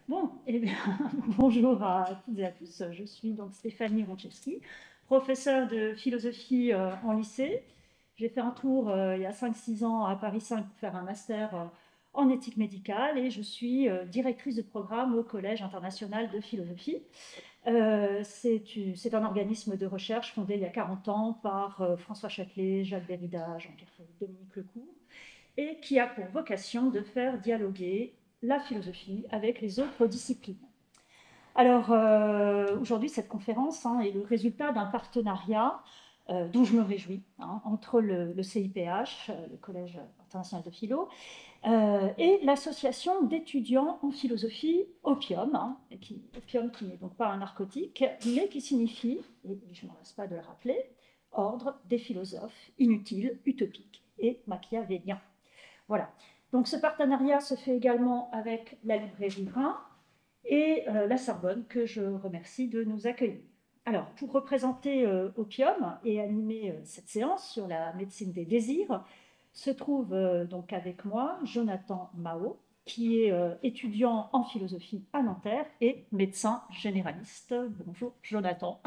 Bon, eh bien, bonjour à toutes et à tous. Je suis donc Stéphanie Ronczewski, professeure de philosophie en lycée. J'ai fait un tour il y a 5-6 ans à Paris 5 pour faire un master en éthique médicale et je suis directrice de programme au Collège international de philosophie. C'est un organisme de recherche fondé il y a 40 ans par François Châtelet, Jacques Derrida, Jean-Pierre Foucault, Dominique Lecourt, et qui a pour vocation de faire dialoguer la philosophie avec les autres disciplines. Alors, aujourd'hui, cette conférence est le résultat d'un partenariat dont je me réjouis entre le CIPH, le Collège international de philo, et l'association d'étudiants en philosophie Opium, Opium qui n'est donc pas un narcotique, mais qui signifie, et je ne me lasse pas de le rappeler, ordre des philosophes inutiles, utopiques et machiavéliens. Voilà. Donc ce partenariat se fait également avec la librairie Rhin et la Sorbonne, que je remercie de nous accueillir. Alors, pour représenter Opium et animer cette séance sur la médecine des désirs, se trouve donc avec moi Jonathan Mao, qui est étudiant en philosophie à Nanterre et médecin généraliste. Bonjour Jonathan.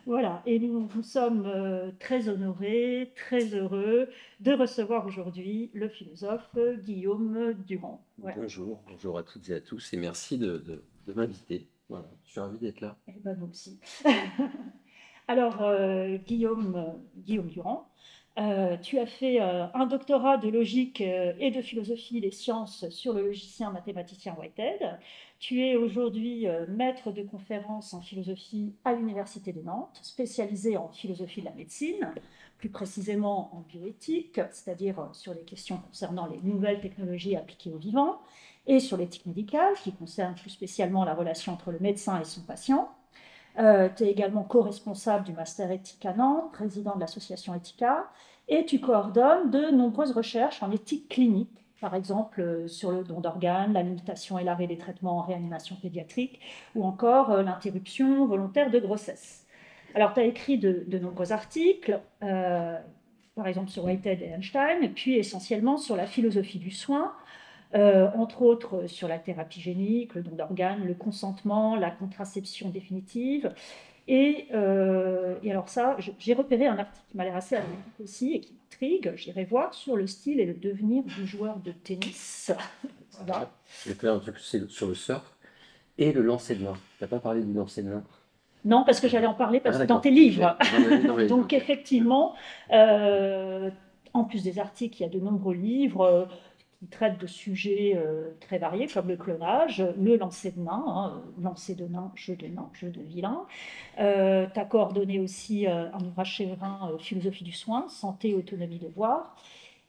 Voilà, et nous sommes très honorés, très heureux de recevoir aujourd'hui le philosophe Guillaume Durand. Voilà. Bonjour, bonjour à toutes et à tous, et merci de m'inviter. Voilà, je suis ravi d'être là. Eh ben, nous aussi. Alors, Guillaume Durand, tu as fait un doctorat de logique et de philosophie des sciences sur le logicien mathématicien Whitehead. Tu es aujourd'hui maître de conférences en philosophie à l'Université de Nantes, spécialisé en philosophie de la médecine, plus précisément en bioéthique, c'est-à-dire sur les questions concernant les nouvelles technologies appliquées au vivant, et sur l'éthique médicale, qui concerne plus spécialement la relation entre le médecin et son patient. Tu es également co-responsable du Master Éthique à Nantes, président de l'association Ethica, et tu coordonnes de nombreuses recherches en éthique clinique, par exemple sur le don d'organes, la limitation et l'arrêt des traitements en réanimation pédiatrique, ou encore l'interruption volontaire de grossesse. Alors, tu as écrit de nombreux articles, par exemple sur Whitehead et Einstein, puis essentiellement sur la philosophie du soin, entre autres sur la thérapie génique, le don d'organes, le consentement, la contraception définitive. Et alors ça, j'ai repéré un article qui m'a l'air assez analytique aussi et qui m'intrigue. J'irai voir sur le style et le devenir du joueur de tennis. Voilà. J'ai fait un truc sur le surf et le lancer de main. Tu n'as pas parlé du lancer de main? Non, parce que j'allais en parler dans d'accord. tes livres. Donc okay. effectivement, en plus des articles, il y a de nombreux livres qui traitent de sujets très variés, comme le clonage, le lancer de nain, lancer de nain, jeu de vilain. Tu as coordonné aussi un ouvrage chez Rhin, Philosophie du soin, santé, autonomie, devoir.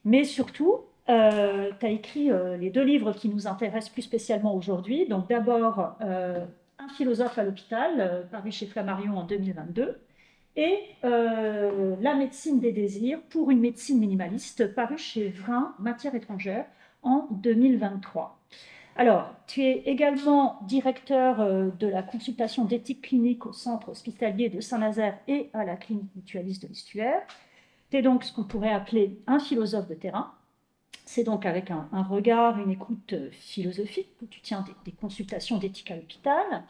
Mais surtout, tu as écrit les deux livres qui nous intéressent plus spécialement aujourd'hui. Donc d'abord, Un philosophe à l'hôpital, paru chez Flammarion en 2022, et La médecine des désirs pour une médecine minimaliste, paru chez Vrin, Matière étrangère, en 2023. Alors, tu es également directeur de la consultation d'éthique clinique au centre hospitalier de Saint-Nazaire et à la clinique mutualiste de l'Estuaire. Tu es donc ce qu'on pourrait appeler un philosophe de terrain. C'est donc avec un regard, une écoute philosophique que tu tiens des consultations d'éthique à l'hôpital,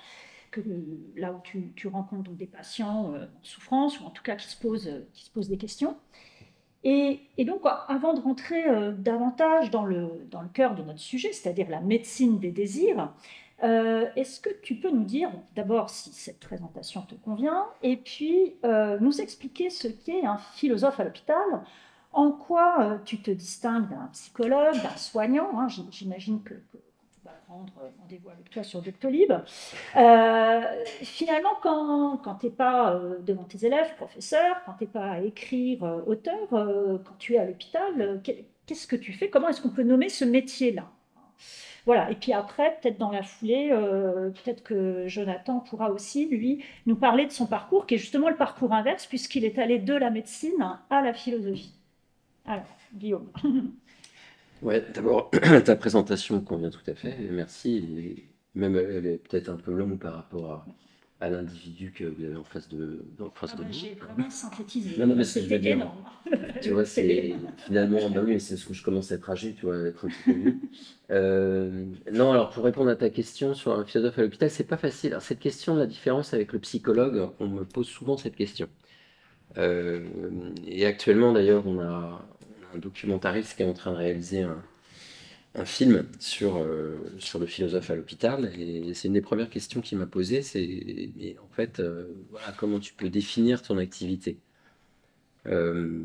là où tu rencontres donc des patients en souffrance, ou en tout cas qui se posent des questions. Et donc, avant de rentrer davantage dans le cœur de notre sujet, c'est-à-dire la médecine des désirs, est-ce que tu peux nous dire d'abord si cette présentation te convient, et puis nous expliquer ce qu'est un philosophe à l'hôpital, en quoi tu te distingues d'un psychologue, d'un soignant, j'imagine que tu vas prendre rendez-vous avec toi sur Doctolib. Finalement, quand tu n'es pas devant tes élèves, professeurs, quand tu n'es pas à écrire, auteur, quand tu es à l'hôpital, qu'est-ce que tu fais? Comment est-ce qu'on peut nommer ce métier-là? Voilà, et puis après, peut-être dans la foulée, peut-être que Jonathan pourra aussi, lui, nous parler de son parcours, qui est justement le parcours inverse, puisqu'il est allé de la médecine à la philosophie. Alors, Guillaume. Ouais, d'abord, ta présentation convient tout à fait, merci. Et même elle est peut-être un peu longue par rapport à l'individu que vous avez en face de vous. J'ai vraiment synthétisé. Non, mais ce que je veux C'était dire, énorme. tu vois, c'est finalement, bah oui, c'est ce que je commence à être âgé, tu vois, être un petit peu vieux. Non, alors pour répondre à ta question sur un philosophe à l'hôpital, c'est pas facile. Alors, cette question, la différence avec le psychologue, on me pose souvent cette question. Euh, et actuellement, d'ailleurs, on a un documentariste qui est en train de réaliser un film sur le philosophe à l'hôpital. Et c'est une des premières questions qu'il m'a posées, c'est, mais en fait, voilà, comment tu peux définir ton activité? Euh,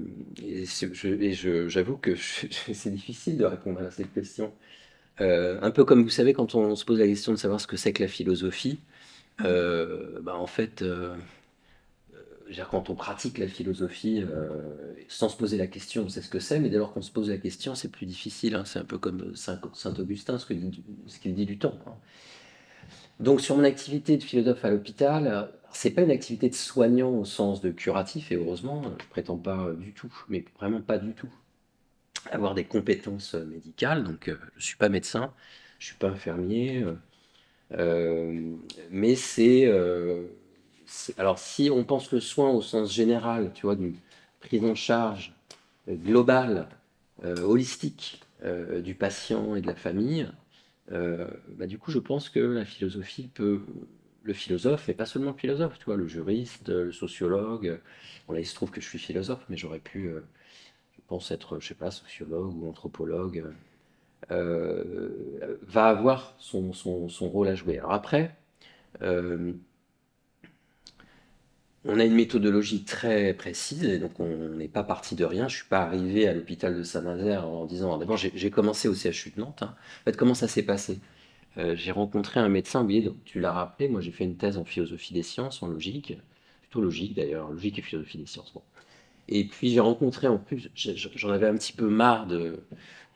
J'avoue que c'est difficile de répondre à cette question. Un peu comme vous savez, quand on se pose la question de savoir ce que c'est que la philosophie, bah, en fait, je veux dire, quand on pratique la philosophie sans se poser la question, on sait ce que c'est, mais dès lors qu'on se pose la question, c'est plus difficile, hein. C'est un peu comme Saint Augustin, ce qu'il dit du temps, hein. Donc, sur mon activité de philosophe à l'hôpital, c'est pas une activité de soignant au sens de curatif, et heureusement, je prétends pas du tout, mais vraiment pas du tout, avoir des compétences médicales. Donc, je suis pas médecin, je suis pas infirmier, euh, mais alors, si on pense le soin au sens général, tu vois, d'une prise en charge globale, holistique du patient et de la famille, bah, du coup, je pense que la philosophie le philosophe, et pas seulement le philosophe, tu vois, le juriste, le sociologue. Bon, là, il se trouve que je suis philosophe, mais j'aurais pu, je pense, être, je sais pas, sociologue ou anthropologue, va avoir son rôle à jouer. Alors après, euh, on a une méthodologie très précise, et donc on n'est pas parti de rien. Je suis pas arrivé à l'hôpital de Saint-Nazaire en disant, d'abord j'ai commencé au CHU de Nantes, hein. En fait, comment ça s'est passé? J'ai rencontré un médecin, vous voyez, donc tu l'as rappelé, moi j'ai fait une thèse en philosophie des sciences, en logique, plutôt logique d'ailleurs, logique et philosophie des sciences. Bon. Et puis j'ai rencontré en plus, j'en avais un petit peu marre de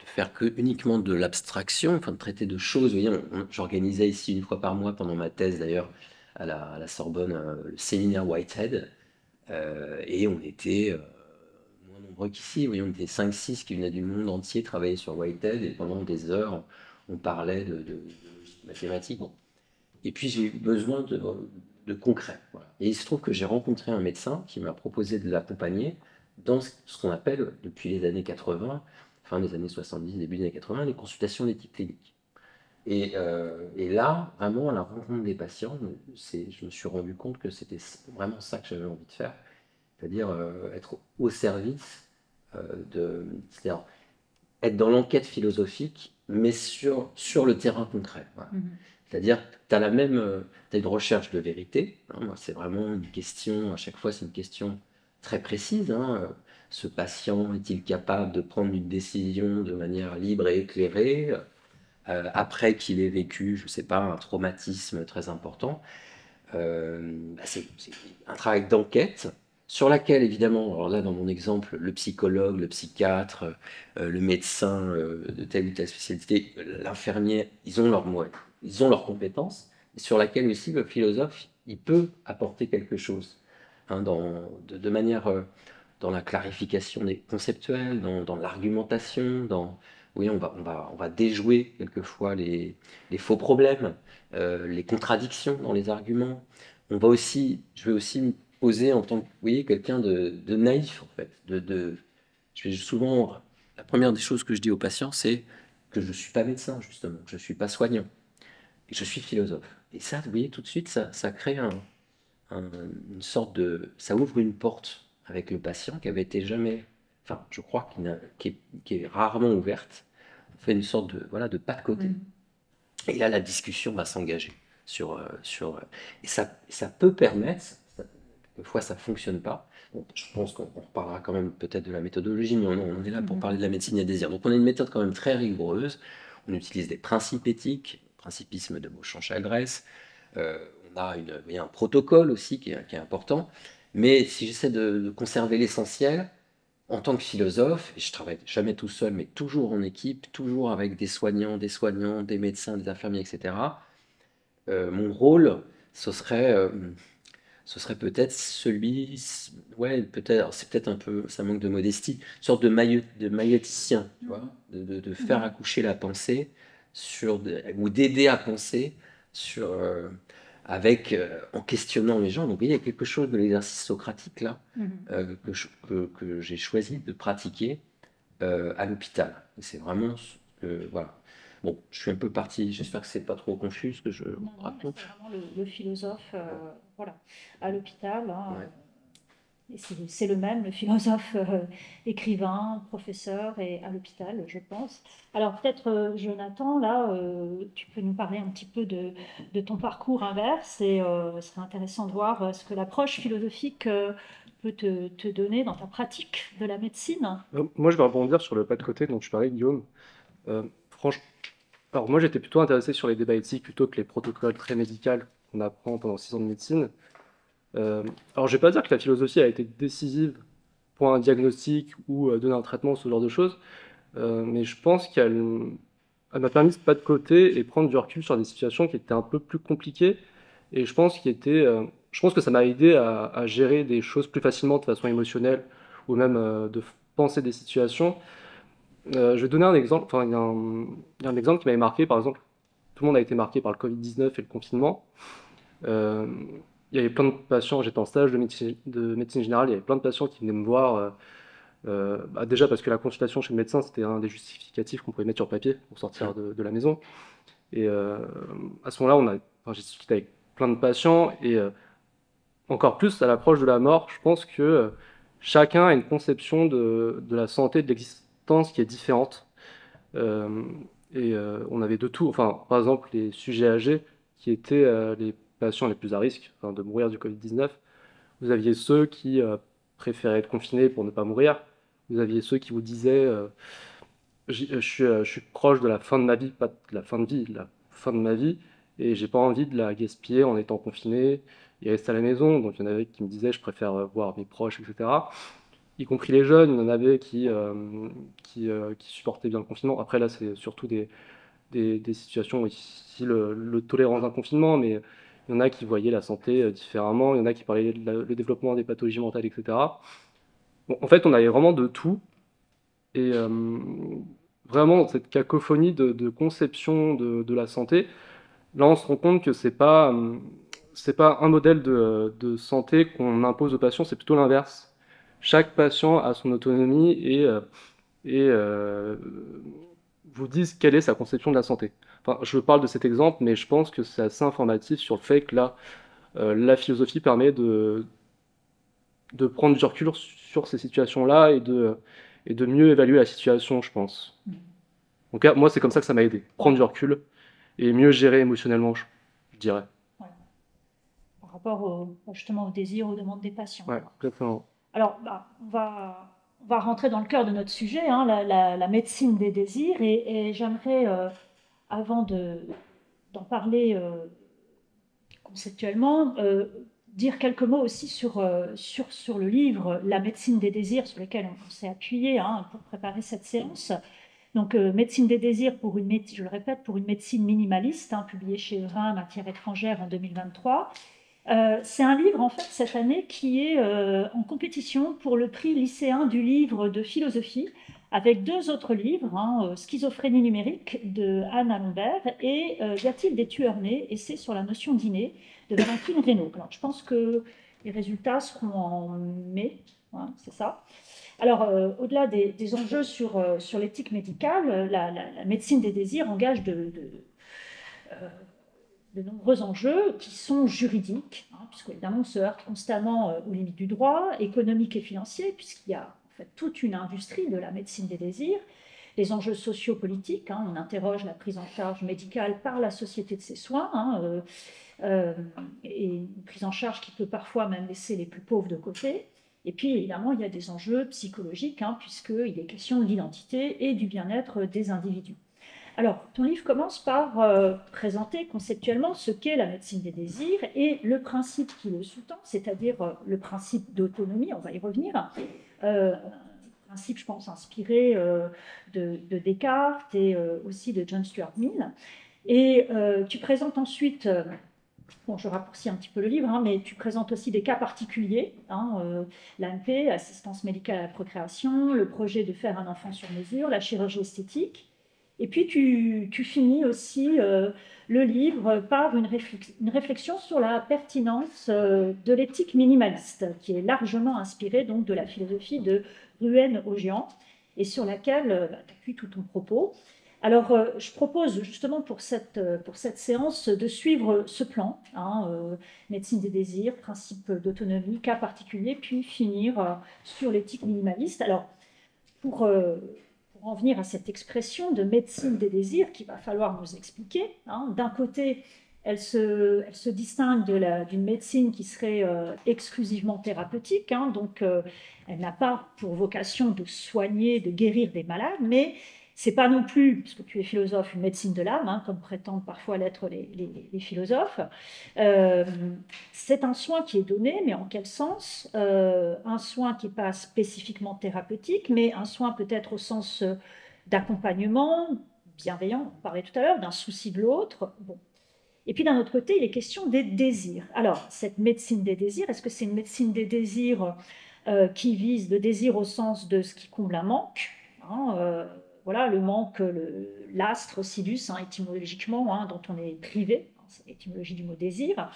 faire que uniquement de l'abstraction, enfin de traiter de choses. Vous voyez, j'organisais ici une fois par mois pendant ma thèse d'ailleurs à la Sorbonne le séminaire Whitehead, et on était moins nombreux qu'ici, vous voyez, on était 5-6 qui venaient du monde entier travailler sur Whitehead, et pendant des heures on parlait de mathématiques. Bon. Et puis j'ai eu besoin de concret. Voilà. Et il se trouve que j'ai rencontré un médecin qui m'a proposé de l'accompagner dans ce qu'on appelle, depuis les années 80, fin des années 70, début des années 80, les consultations d'éthique clinique. Et là, vraiment, à la rencontre des patients, je me suis rendu compte que c'était vraiment ça que j'avais envie de faire, c'est-à-dire être au service c'est-à-dire être dans l'enquête philosophique, mais sur le terrain concret. Voilà. C'est-à-dire, tu as t'as une recherche de vérité, hein. Moi, c'est vraiment une question, à chaque fois, c'est une question très précise, hein. Ce patient est-il capable de prendre une décision de manière libre et éclairée après qu'il ait vécu, je ne sais pas, un traumatisme très important? Bah, c'est un travail d'enquête sur laquelle, évidemment, alors là, dans mon exemple, le psychologue, le psychiatre, le médecin de telle ou telle spécialité, l'infirmier, ils ont leur mot, ils ont leurs compétences, et sur laquelle aussi le philosophe, il peut apporter quelque chose, hein, de manière dans la clarification des conceptuels, dans l'argumentation, oui, on va déjouer quelquefois les faux problèmes, les contradictions dans les arguments. Je vais aussi me poser en tant que, vous voyez, quelqu'un de naïf, en fait. Je vais souvent, la première des choses que je dis aux patients, c'est que je ne suis pas médecin, justement, que je ne suis pas soignant, et que je suis philosophe. Et ça, vous voyez, tout de suite, ça crée une sorte ça ouvre une porte avec le patient qui avait été jamais, enfin, je crois qui est rarement ouverte. On fait une sorte voilà, de pas de côté. Et là, la discussion va s'engager et ça peut permettre, quelquefois ça fonctionne pas. Bon, je pense qu'on reparlera quand même peut-être de la méthodologie, mais on est là pour parler de la médecine et des désir. Donc on a une méthode quand même très rigoureuse. On utilise des principes éthiques, principisme de Beauchamp-Chaldrès. On a il y a un protocole aussi qui est important. Mais si j'essaie de conserver l'essentiel, en tant que philosophe, et je travaille jamais tout seul, mais toujours en équipe, toujours avec des soignants, des médecins, des infirmiers, etc. Mon rôle, ce serait, euh, ce serait peut-être ouais, peut-être, c'est peut-être un peu, ça manque de modestie, une sorte de maïeuticien, tu vois, de faire accoucher la pensée ou d'aider à penser sur, en questionnant les gens. Donc, il y a quelque chose de l'exercice socratique là que j'ai choisi de pratiquer à l'hôpital. Et c'est vraiment voilà. Bon, je suis un peu parti. J'espère que c'est pas trop confus ce que je Non, non, mais raconte. c'est vraiment le philosophe, voilà, à l'hôpital, hein, Ouais. et c'est le même, le philosophe, écrivain, professeur et à l'hôpital, je pense. Alors peut-être, Jonathan, là, tu peux nous parler un petit peu de ton parcours inverse et ce serait intéressant de voir ce que l'approche philosophique peut te donner dans ta pratique de la médecine. Moi, je vais rebondir sur le pas de côté dont tu parlais, Guillaume. Franchement, alors moi, j'étais plutôt intéressé sur les débats éthiques plutôt que les protocoles très médicaux qu'on apprend pendant 6 ans de médecine. Alors, je vais pas dire que la philosophie a été décisive pour un diagnostic ou donner un traitement, ce genre de choses, mais je pense elle m'a permis de pas de côté et prendre du recul sur des situations qui étaient un peu plus compliquées. Et je pense que ça m'a aidé à gérer des choses plus facilement de façon émotionnelle ou même penser des situations. Je vais donner un exemple, enfin, il y a un exemple qui m'avait marqué, par exemple, tout le monde a été marqué par le Covid-19 et le confinement. Euh, il y avait plein de patients, j'étais en stage de médecine générale, il y avait plein de patients qui venaient me voir, déjà parce que la consultation chez le médecin, c'était un des justificatifs qu'on pouvait mettre sur papier pour sortir de la maison. Et à ce moment-là, enfin, j'ai discuté avec plein de patients, et encore plus à l'approche de la mort, je pense que chacun a une conception de la santé, de l'existence qui est différente. Euh, on avait de tout. Enfin, par exemple, les sujets âgés, qui étaient les patients les plus à risque, enfin, de mourir du Covid-19. Vous aviez ceux qui préféraient être confinés pour ne pas mourir. Vous aviez ceux qui vous disaient je suis proche de la fin de ma vie, pas de la fin de vie, de la fin de ma vie, et j'ai pas envie de la gaspiller en étant confiné et rester à la maison. Donc il y en avait qui me disaient je préfère voir mes proches, etc. Y compris les jeunes, il y en avait qui supportaient bien le confinement. Après là, c'est surtout des situations ici le tolérance d'un confinement, mais il y en a qui voyaient la santé différemment, il y en a qui parlaient le développement des pathologies mentales, etc. Bon, en fait, on avait vraiment de tout. Et vraiment, cette cacophonie de conception de la santé, là, on se rend compte que c'est pas un modèle de santé qu'on impose aux patients, c'est plutôt l'inverse. Chaque patient a son autonomie et vous disent quelle est sa conception de la santé. Enfin, je parle de cet exemple, mais je pense que c'est assez informatif sur le fait que là, la philosophie permet de prendre du recul sur ces situations-là et de mieux évaluer la situation, je pense. Donc là, moi, c'est comme ça que ça m'a aidé. Prendre du recul et mieux gérer émotionnellement, je dirais. Ouais. Par rapport justement aux désirs, aux demandes des patients. Ouais, exactement. Alors, on va rentrer dans le cœur de notre sujet, hein, la médecine des désirs, et j'aimerais, avant d'en parler conceptuellement, dire quelques mots aussi sur le livre La médecine des désirs, sur lequel on s'est appuyé hein, pour préparer cette séance. Donc, Médecine des désirs, je le répète, pour une médecine minimaliste, hein, publié chez Rhin, Matières étrangères en 2023. C'est un livre, en fait, cette année, qui est en compétition pour le prix lycéen du livre de philosophie, avec deux autres livres, hein, Schizophrénie numérique de Anne Lambert et Y a-t-il des tueurs nés, essai sur la notion d'inné de Valentine Reynaud. Alors, je pense que les résultats seront en mai, hein, c'est ça. Alors, au-delà des enjeux sur l'éthique médicale, la médecine des désirs engage de nombreux enjeux qui sont juridiques, hein, puisqu'évidemment on se heurte constamment aux limites du droit, économique et financier, puisqu'il y a en fait toute une industrie de la médecine des désirs, les enjeux sociopolitiques, hein, on interroge la prise en charge médicale par la société de ces soins, hein, et une prise en charge qui peut parfois même laisser les plus pauvres de côté. Et puis évidemment, il y a des enjeux psychologiques, hein, puisqu'il est question de l'identité et du bien-être des individus. Alors, ton livre commence par présenter conceptuellement ce qu'est la médecine des désirs et le principe qui le sous-tend, c'est-à-dire le principe d'autonomie, on va y revenir, principe, je pense, inspiré de Descartes et aussi de John Stuart Mill. Et tu présentes ensuite, bon, je raccourcis un petit peu le livre, hein, mais tu présentes aussi des cas particuliers, hein, l'AMP, assistance médicale à la procréation, le projet de faire un enfant sur mesure, la chirurgie esthétique. Et puis tu finis aussi le livre par une réflexion sur la pertinence de l'éthique minimaliste, qui est largement inspirée donc de la philosophie de Ruyen Ogian, et sur laquelle tu appuies tout ton propos. Alors, je propose justement pour cette séance de suivre ce plan, hein, médecine des désirs, principe d'autonomie, cas particulier, puis finir sur l'éthique minimaliste. Alors, pour en venir à cette expression de médecine des désirs qu'il va falloir nous expliquer, hein, d'un côté, elle se distingue d'une médecine qui serait exclusivement thérapeutique, hein, donc elle n'a pas pour vocation de soigner, de guérir des malades, mais c'est pas non plus, parce que tu es philosophe, une médecine de l'âme, hein, comme prétendent parfois l'être les philosophes. C'est un soin qui est donné, mais en quel sens? Un soin qui n'est pas spécifiquement thérapeutique, mais un soin peut-être au sens d'accompagnement, bienveillant, on parlait tout à l'heure, d'un souci de l'autre. Bon. Et puis d'un autre côté, il est question des désirs. Alors, cette médecine des désirs, est-ce que c'est une médecine des désirs qui vise le désir au sens de ce qui comble un manque, hein, voilà, le manque, l'astre, sidus, hein, étymologiquement, hein, dont on est privé, hein, c'est l'étymologie du mot désir,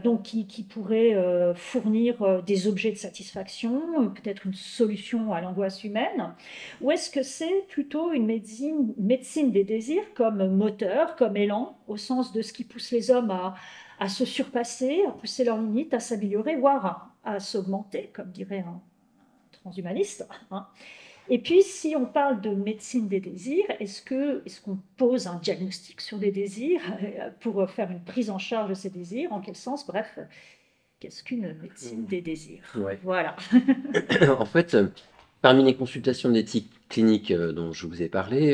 donc qui pourrait fournir des objets de satisfaction, peut-être une solution à l'angoisse humaine, ou est-ce que c'est plutôt une médecine des désirs comme moteur, comme élan, au sens de ce qui pousse les hommes à se surpasser, à pousser leurs limites, à s'améliorer, voire à s'augmenter, comme dirait un transhumaniste, hein. Et puis, si on parle de médecine des désirs, est-ce qu'on pose un diagnostic sur des désirs pour faire une prise en charge de ces désirs? En quel sens? Bref, qu'est-ce qu'une médecine des désirs? Ouais. Voilà. En fait, parmi les consultations d'éthique clinique dont je vous ai parlé,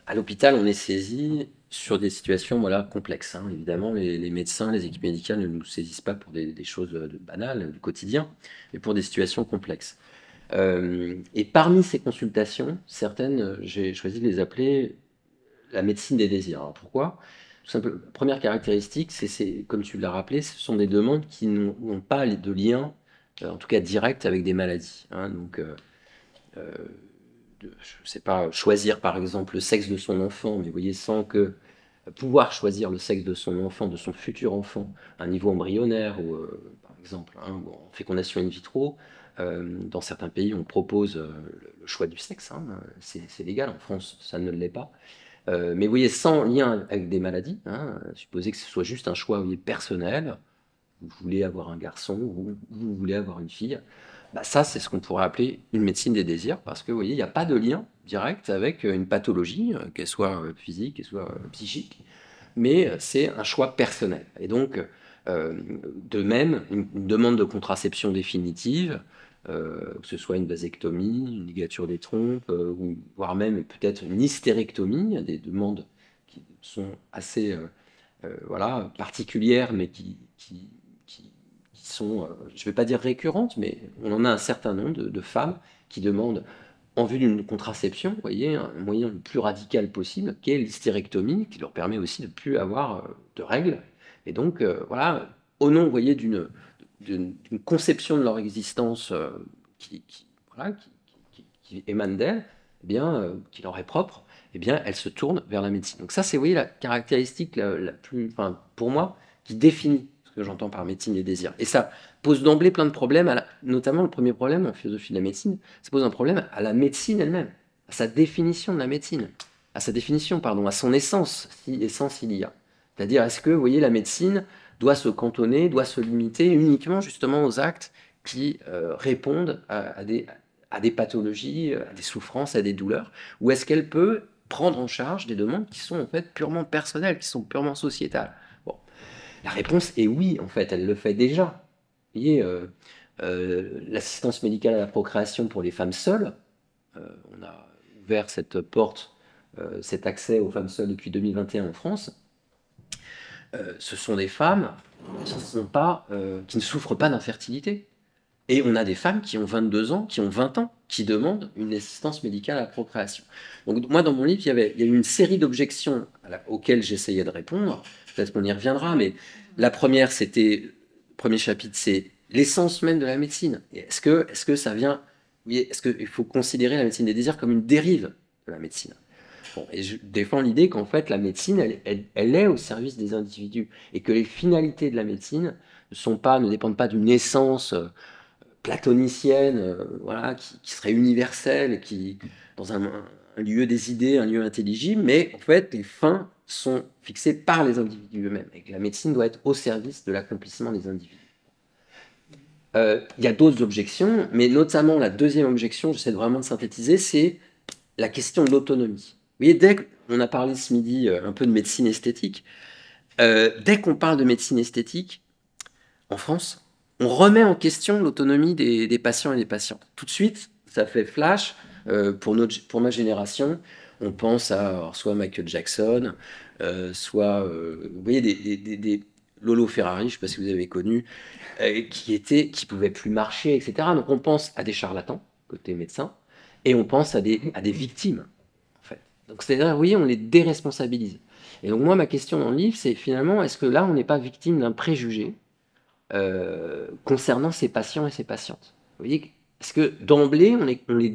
à l'hôpital, on est saisi sur des situations voilà, complexes, hein. Évidemment, les médecins, les équipes médicales ne nous saisissent pas pour des choses banales, du quotidien, mais pour des situations complexes. Et parmi ces consultations, certaines, j'ai choisi de les appeler la médecine des désirs. Alors pourquoi? Tout simplement, première caractéristique, c'est, comme tu l'as rappelé, ce sont des demandes qui n'ont pas de lien, en tout cas direct, avec des maladies, hein. Donc, je ne sais pas, choisir par exemple le sexe de son enfant, mais vous voyez, sans que pouvoir choisir le sexe de son enfant, de son futur enfant, à un niveau embryonnaire, ou par exemple, hein, ou en fécondation in vitro, dans certains pays, on propose le choix du sexe, hein, c'est légal, en France, ça ne l'est pas. Mais vous voyez, sans lien avec des maladies, hein, supposez que ce soit juste un choix, vous voyez, personnel, vous voulez avoir un garçon, ou vous voulez avoir une fille, bah ça, c'est ce qu'on pourrait appeler une médecine des désirs, parce que vous voyez, il n'y a pas de lien direct avec une pathologie, qu'elle soit physique, qu'elle soit psychique, mais c'est un choix personnel. Et donc, de même, une demande de contraception définitive, que ce soit une vasectomie, une ligature des trompes, ou voire même peut-être une hystérectomie, il y a des demandes qui sont assez voilà, particulières, mais qui sont, je ne vais pas dire récurrentes, mais on en a un certain nombre de femmes qui demandent, en vue d'une contraception, vous voyez, un moyen le plus radical possible, qui est l'hystérectomie, qui leur permet aussi de ne plus avoir de règles. Et donc, voilà, au nom, vous voyez, d'une conception de leur existence voilà, qui émane d'elles, eh bien, qui leur est propre, eh bien, elles se tournent vers la médecine. Donc ça, c'est, vous voyez, la caractéristique la plus, enfin, pour moi, qui définit ce que j'entends par médecine des désirs. Et ça pose d'emblée plein de problèmes, notamment le premier problème en philosophie de la médecine, ça pose un problème à la médecine elle-même, à sa définition de la médecine, à sa définition, pardon, à son essence, si essence il y a. C'est-à-dire, est-ce que, vous voyez, la médecine doit se cantonner, doit se limiter uniquement justement aux actes qui répondent à des pathologies, à des souffrances, à des douleurs, ou est-ce qu'elle peut prendre en charge des demandes qui sont en fait purement personnelles, qui sont purement sociétales? Bon, la réponse est oui, en fait, elle le fait déjà. Vous voyez, l'assistance médicale à la procréation pour les femmes seules, on a ouvert cette porte, cet accès aux femmes seules depuis 2021 en France. Ce sont des femmes qui ne souffrent pas d'infertilité. Et on a des femmes qui ont 22 ans, qui ont 20 ans, qui demandent une assistance médicale à la procréation. Donc moi, dans mon livre, il y a eu une série d'objections auxquelles j'essayais de répondre. Peut-être qu'on y reviendra, mais la première, le premier chapitre, c'est l'essence même de la médecine. Est-ce que ça vient... Est-ce qu'il faut considérer la médecine des désirs comme une dérive de la médecine. Bon, et je défends l'idée qu'en fait, la médecine, elle est au service des individus et que les finalités de la médecine ne dépendent pas d'une essence platonicienne, voilà, qui serait universelle et qui, dans un lieu des idées, un lieu intelligible, mais en fait, les fins sont fixées par les individus eux-mêmes et que la médecine doit être au service de l'accomplissement des individus. Il y a d'autres objections, mais notamment la deuxième objection, j'essaie vraiment de synthétiser, c'est la question de l'autonomie. Vous voyez, dès qu'on a parlé ce midi un peu de médecine esthétique, dès qu'on parle de médecine esthétique, en France, on remet en question l'autonomie des patients et des patientes. Tout de suite, ça fait flash. Pour ma génération, on pense à alors, soit Michael Jackson, soit, vous voyez, des Lolo Ferrari, je ne sais pas si vous avez connu, qui pouvaient plus marcher, etc. Donc on pense à des charlatans, côté médecin, et on pense à des victimes, en fait. Donc c'est-à-dire, oui, on les déresponsabilise. Et donc moi, ma question dans le livre, c'est finalement, est-ce que là, on n'est pas victime d'un préjugé concernant ces patients et ces patientes? Vous voyez, parce que d'emblée, on les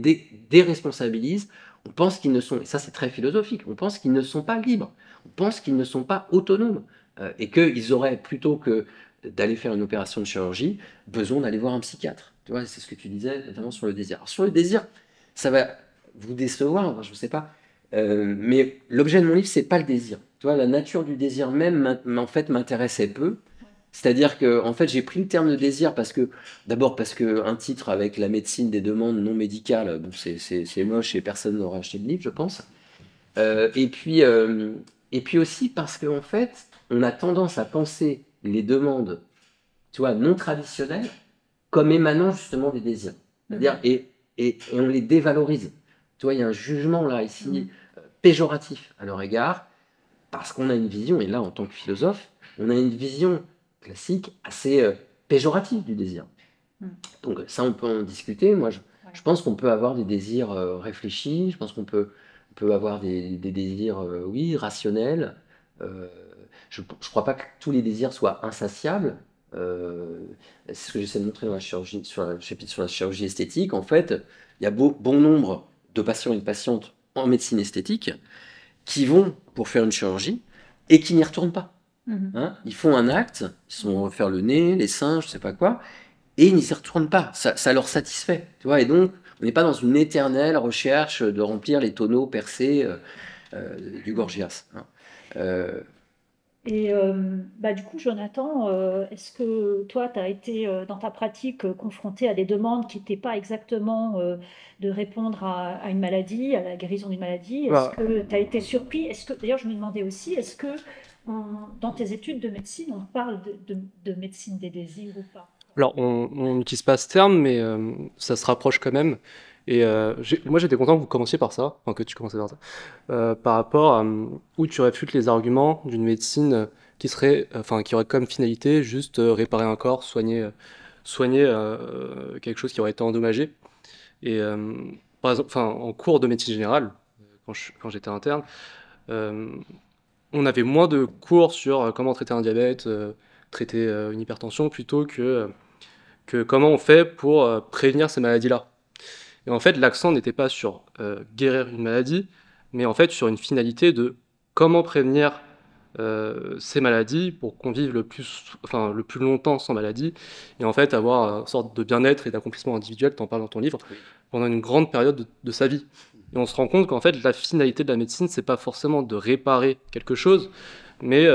déresponsabilise, on pense qu'ils ne sont, et ça c'est très philosophique, on pense qu'ils ne sont pas libres, on pense qu'ils ne sont pas autonomes, et qu'ils auraient, plutôt que d'aller faire une opération de chirurgie, besoin d'aller voir un psychiatre. Tu vois, c'est ce que tu disais, notamment sur le désir. Alors, sur le désir, ça va vous décevoir, enfin, je ne sais pas, mais l'objet de mon livre, c'est pas le désir. Tu vois, la nature du désir même, en fait, m'intéressait peu. C'est-à-dire que, en fait, j'ai pris le terme de désir d'abord parce que un titre avec la médecine des demandes non médicales, bon, c'est moche et personne n'aura acheté le livre, je pense. Et puis aussi parce qu'en fait, on a tendance à penser les demandes, tu vois, non traditionnelles comme émanant justement des désirs. C'est-à-dire, et on les dévalorise. Tu vois, il y a un jugement là, ici, péjoratif à leur égard, parce qu'on a une vision, et là, en tant que philosophe, on a une vision classique assez péjorative du désir. Donc ça, on peut en discuter. Moi, je pense qu'on peut avoir des désirs réfléchis, je pense qu'on peut avoir des désirs, oui, rationnels. Je ne crois pas que tous les désirs soient insatiables. C'est ce que j'essaie de montrer dans la chirurgie, sur le chapitre sur la chirurgie esthétique. En fait, il y a bon nombre de patients et de patientes en médecine esthétique qui vont pour faire une chirurgie et qui n'y retournent pas. Hein, ils font un acte, ils vont refaire le nez, les seins, je ne sais pas quoi, et ils n'y retournent pas. Ça leur satisfait. Tu vois, et donc, on n'est pas dans une éternelle recherche de remplir les tonneaux percés du Gorgias. Hein. Et du coup, Jonathan, est-ce que toi, tu as été dans ta pratique confronté à des demandes qui n'étaient pas exactement de répondre à une maladie, à la guérison d'une maladie? Est-ce que tu as été surpris? D'ailleurs, je me demandais aussi, est-ce que dans tes études de médecine, on parle de médecine des désirs ou pas? Alors, on n'utilise pas ce terme, mais ça se rapproche quand même. Et moi, j'étais content que vous commenciez par ça, enfin que tu commençais par ça, par rapport à où tu réfutes les arguments d'une médecine qui aurait comme finalité juste réparer un corps, soigner quelque chose qui aurait été endommagé. Et par exemple, en cours de médecine générale, quand j'étais interne, on avait moins de cours sur comment traiter un diabète, traiter une hypertension, plutôt que comment on fait pour prévenir ces maladies-là. Et en fait, l'accent n'était pas sur guérir une maladie, mais en fait sur une finalité de comment prévenir ces maladies pour qu'on vive le plus longtemps sans maladie, et en fait avoir une sorte de bien-être et d'accomplissement individuel, tu en parles dans ton livre, pendant une grande période de sa vie. Et on se rend compte qu'en fait, la finalité de la médecine, c'est pas forcément de réparer quelque chose, mais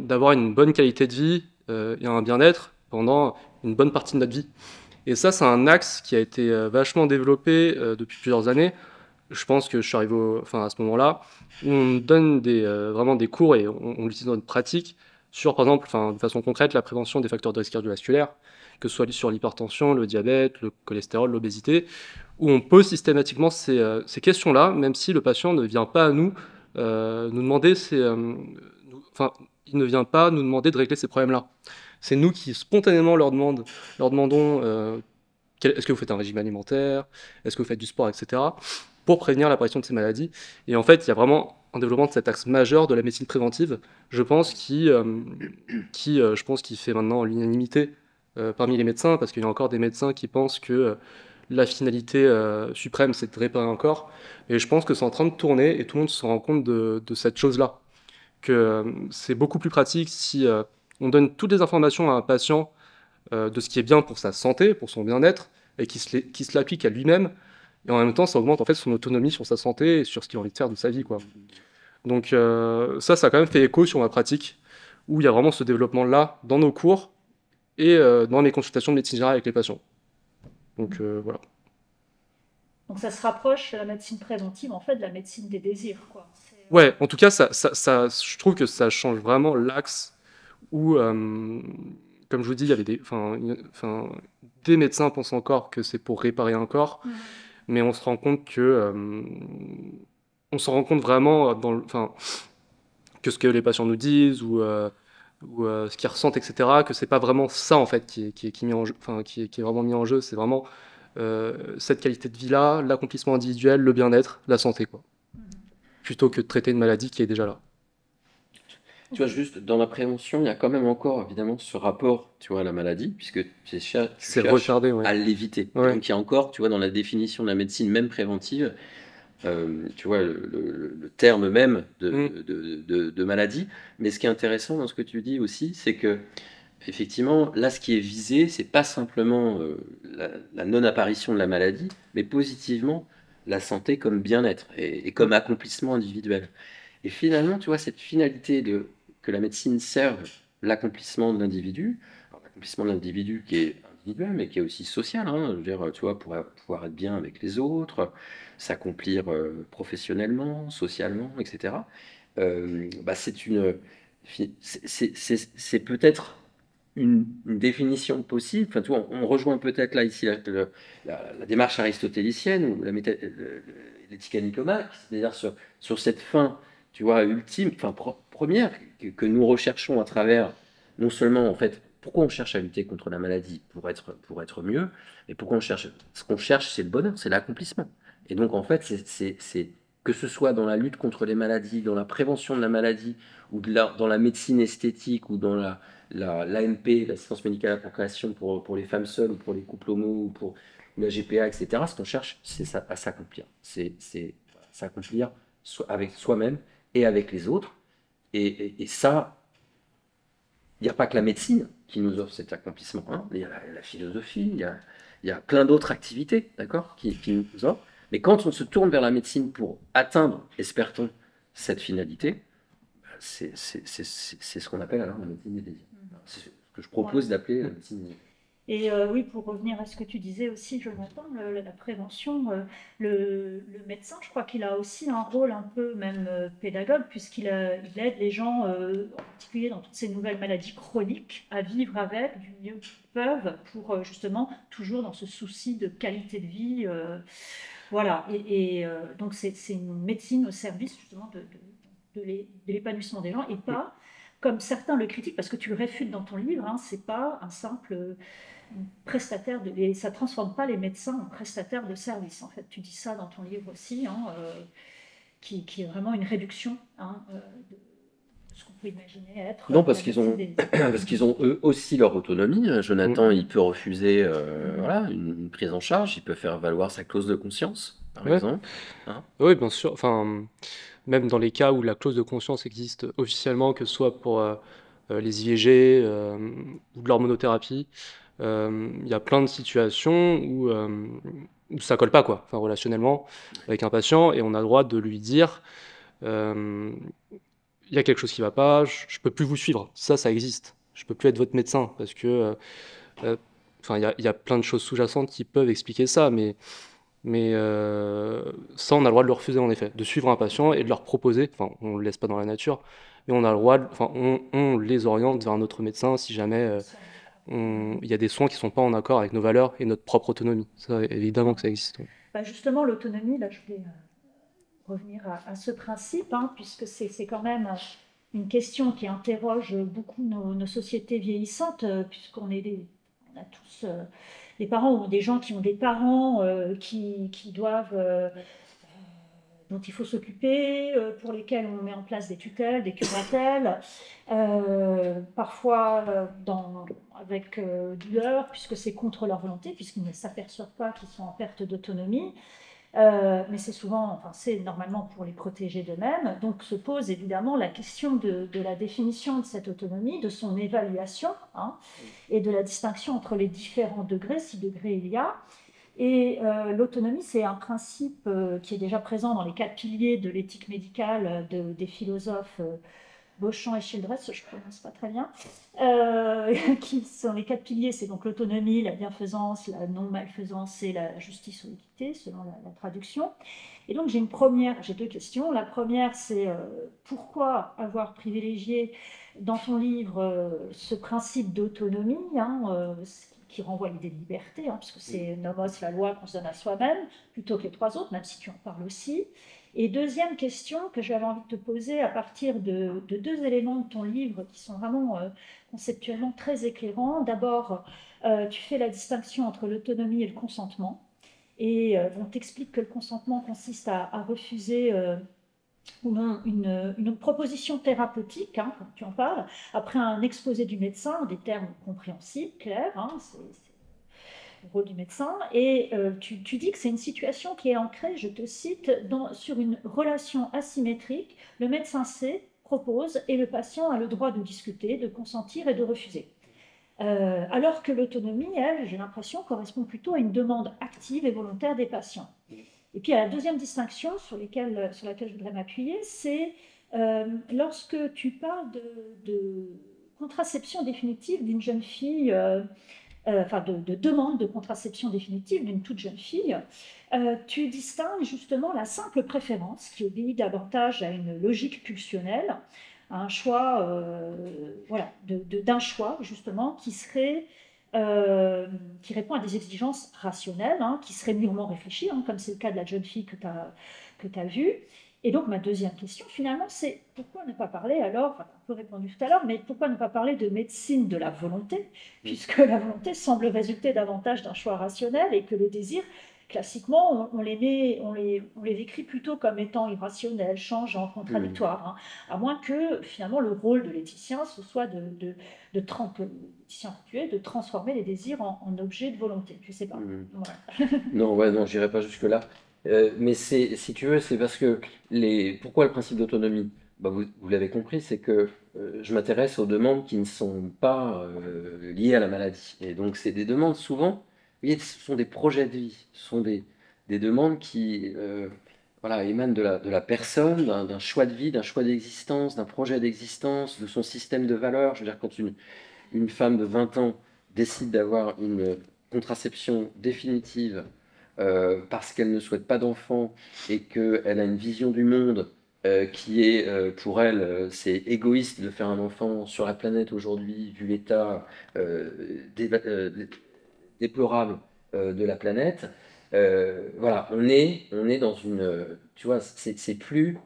d'avoir une bonne qualité de vie et un bien-être pendant une bonne partie de notre vie. Et ça, c'est un axe qui a été vachement développé depuis plusieurs années. Je pense que je suis arrivé à ce moment-là, où on donne vraiment des cours et on l'utilise dans notre pratique sur, par exemple, de façon concrète, la prévention des facteurs de risque cardiovasculaire, que ce soit sur l'hypertension, le diabète, le cholestérol, l'obésité, où on pose systématiquement ces questions-là, même si le patient ne vient pas à nous demander il ne vient pas nous demander de régler ces problèmes-là. C'est nous qui spontanément leur demandons est-ce que vous faites un régime alimentaire, est-ce que vous faites du sport, etc., pour prévenir l'apparition de ces maladies. Et en fait, il y a vraiment un développement de cet axe majeur de la médecine préventive, je pense, qui fait maintenant l'unanimité parmi les médecins, parce qu'il y a encore des médecins qui pensent que la finalité suprême, c'est de réparer un corps. Et je pense que c'est en train de tourner et tout le monde se rend compte de cette chose-là. Que c'est beaucoup plus pratique si on donne toutes les informations à un patient de ce qui est bien pour sa santé, pour son bien-être, et qui se l'applique à lui-même. Et en même temps, ça augmente en fait son autonomie sur sa santé et sur ce qu'il a envie de faire de sa vie, quoi. Donc ça a quand même fait écho sur ma pratique, où il y a vraiment ce développement-là dans nos cours et dans les consultations de médecine générale avec les patients. Donc voilà. Donc ça se rapproche, la médecine préventive, en fait, de la médecine des désirs, quoi. Ouais, en tout cas, je trouve que ça change vraiment l'axe où, comme je vous dis, il y avait des médecins pensent encore que c'est pour réparer un corps, mais on se rend compte que, on se rend compte vraiment que ce que les patients nous disent ou ce qu'ils ressentent, etc., que c'est pas vraiment ça en fait qui est mis en jeu, qui est vraiment mis en jeu, c'est vraiment cette qualité de vie-là, l'accomplissement individuel, le bien-être, la santé, quoi. Plutôt que de traiter une maladie qui est déjà là. Tu vois, juste dans la prévention, il y a quand même encore évidemment ce rapport, tu vois, à la maladie, puisque tu cherches retardé, ouais. à l'éviter. Ouais. Donc il y a encore, tu vois, dans la définition de la médecine, même préventive, tu vois, le terme même de maladie. Mais ce qui est intéressant dans ce que tu dis aussi, c'est que effectivement, là, ce qui est visé, c'est pas simplement la non-apparition de la maladie, mais positivement la santé comme bien-être et comme accomplissement individuel. Et finalement, tu vois, cette finalité que la médecine serve l'accomplissement de l'individu, alors, l'accomplissement de l'individu qui est individuel, mais qui est aussi social, hein, je veux dire, tu vois, pour pouvoir être bien avec les autres, s'accomplir professionnellement, socialement, etc. Bah, c'est peut-être une définition possible. Enfin, tu vois, on rejoint peut-être là ici la démarche aristotélicienne ou l'éthique à Nicomaque, c'est-à-dire sur cette fin, tu vois, ultime, enfin première que nous recherchons à travers non seulement en fait pourquoi on cherche à lutter contre la maladie pour être mieux, mais pourquoi on cherche ce qu'on cherche, c'est le bonheur, c'est l'accomplissement. Et donc en fait, c'est que ce soit dans la lutte contre les maladies, dans la prévention de la maladie, ou dans la médecine esthétique, ou dans l'AMP, l'assistance médicale à la procréation pour les femmes seules, ou pour les couples homo, ou pour la GPA, etc. Ce qu'on cherche, c'est à s'accomplir. C'est s'accomplir avec soi-même et avec les autres. Et ça, il n'y a pas que la médecine qui nous offre cet accomplissement. Hein. Il y a la philosophie, il y a plein d'autres activités, d'accord, qui nous offrent. Mais quand on se tourne vers la médecine pour atteindre, espère-t-on, cette finalité, c'est ce qu'on appelle alors la médecine des désirs. C'est ce que je propose d'appeler la médecine des désirs. Et oui, pour revenir à ce que tu disais aussi, Jonathan, la prévention, le médecin, je crois qu'il a aussi un rôle un peu même pédagogue, puisqu'il il aide les gens, en particulier dans toutes ces nouvelles maladies chroniques, à vivre avec du mieux qu'ils peuvent, pour justement, toujours dans ce souci de qualité de vie. Voilà, donc c'est une médecine au service justement de l'épanouissement des gens, et pas, comme certains le critiquent, parce que tu le réfutes dans ton livre, hein, c'est pas un simple prestataire ça transforme pas les médecins en prestataires de services. En fait, tu dis ça dans ton livre aussi, hein, qui est vraiment une réduction, hein, de ce qu'on peut imaginer être. Non, parce qu'ils ont eux aussi leur autonomie. Jonathan, il peut refuser voilà, une prise en charge, il peut faire valoir sa clause de conscience, par exemple. Hein. Oui, bien sûr. Enfin, même dans les cas où la clause de conscience existe officiellement, que ce soit pour les IVG ou de l'hormonothérapie, il y a plein de situations où ça colle pas, quoi, enfin, relationnellement, avec un patient, et on a le droit de lui dire il y a quelque chose qui va pas, je peux plus vous suivre. Ça existe. Je peux plus être votre médecin parce que enfin, il y a plein de choses sous-jacentes qui peuvent expliquer ça, mais ça, on a le droit de le refuser, en effet, de suivre un patient et de leur proposer, enfin, on ne le laisse pas dans la nature, mais on a le droit, enfin, on les oriente vers un autre médecin si jamais il y a des soins qui ne sont pas en accord avec nos valeurs et notre propre autonomie. Ça, évidemment que ça existe. Bah justement, l'autonomie, là, je voulais revenir à ce principe, hein, puisque c'est quand même une question qui interroge beaucoup nos sociétés vieillissantes, puisqu'on on a tous des parents ou des gens qui ont des parents qui doivent dont il faut s'occuper, pour lesquels on met en place des tutelles, des curatelles, parfois avec douleur, puisque c'est contre leur volonté, puisqu'ils ne s'aperçoivent pas qu'ils sont en perte d'autonomie. Mais c'est souvent, enfin c'est normalement pour les protéger d'eux-mêmes. Donc se pose évidemment la question de la définition de cette autonomie, de son évaluation, hein, et de la distinction entre les différents degrés, si degrés il y a. Et l'autonomie, c'est un principe qui est déjà présent dans les 4 piliers de l'éthique médicale des philosophes Beauchamp et Childress, je ne prononce pas très bien, qui sont les 4 piliers, c'est donc l'autonomie, la bienfaisance, la non-malfaisance et la justice ou l'équité, selon la traduction. Et donc j'ai 2 questions. La première, c'est pourquoi avoir privilégié dans ton livre ce principe d'autonomie, hein, qui renvoie à l'idée de liberté, hein, puisque c'est nomos, la loi qu'on se donne à soi-même, plutôt que les 3 autres, même si tu en parles aussi. Et deuxième question que j'avais envie de te poser à partir de 2 éléments de ton livre qui sont vraiment conceptuellement très éclairants. D'abord, tu fais la distinction entre l'autonomie et le consentement. Et on t'explique que le consentement consiste à refuser ou non une proposition thérapeutique, hein, comme tu en parles, après un exposé du médecin, en des termes compréhensibles, clairs, hein, c'est le rôle du médecin, et tu dis que c'est une situation qui est ancrée, je te cite, sur une relation asymétrique. Le médecin sait, propose, et le patient a le droit de discuter, de consentir et de refuser. Alors que l'autonomie, elle, j'ai l'impression, correspond plutôt à une demande active et volontaire des patients. Et puis, la deuxième distinction sur laquelle je voudrais m'appuyer, c'est lorsque tu parles de contraception définitive d'une jeune fille, enfin de demande de contraception définitive d'une toute jeune fille, tu distingues justement la simple préférence qui obéit davantage à une logique pulsionnelle, à un choix, voilà, d'un choix justement qui répond à des exigences rationnelles, hein, qui serait mûrement réfléchi, hein, comme c'est le cas de la jeune fille que tu as vue. Et donc, ma deuxième question, finalement, c'est pourquoi ne pas parler alors, enfin, un peu répondu tout à l'heure, mais pourquoi ne pas parler de médecine de la volonté, puisque la volonté semble résulter davantage d'un choix rationnel et que le désir, classiquement, on les décrit plutôt comme étant irrationnels, changeants, contradictoires, hein, à moins que finalement le rôle de l'éthicien ce soit de transformer les désirs en objets de volonté. Je ne sais pas. Voilà. Non, ouais, non, j'irai pas jusque-là. Mais si tu veux, c'est parce que pourquoi le principe d'autonomie? Bah, vous l'avez compris, c'est que je m'intéresse aux demandes qui ne sont pas liées à la maladie. Et donc, c'est des demandes souvent, vous voyez, ce sont des projets de vie, ce sont des demandes qui voilà, émanent de la personne, d'un choix de vie, d'un choix d'existence, d'un projet d'existence, de son système de valeurs. Je veux dire, quand une femme de 20 ans décide d'avoir une contraception définitive parce qu'elle ne souhaite pas d'enfant et qu'elle a une vision du monde qui est, pour elle, c'est égoïste de faire un enfant sur la planète aujourd'hui, vu l'état déplorable de la planète. Voilà, on est dans une... tu vois, c'est plus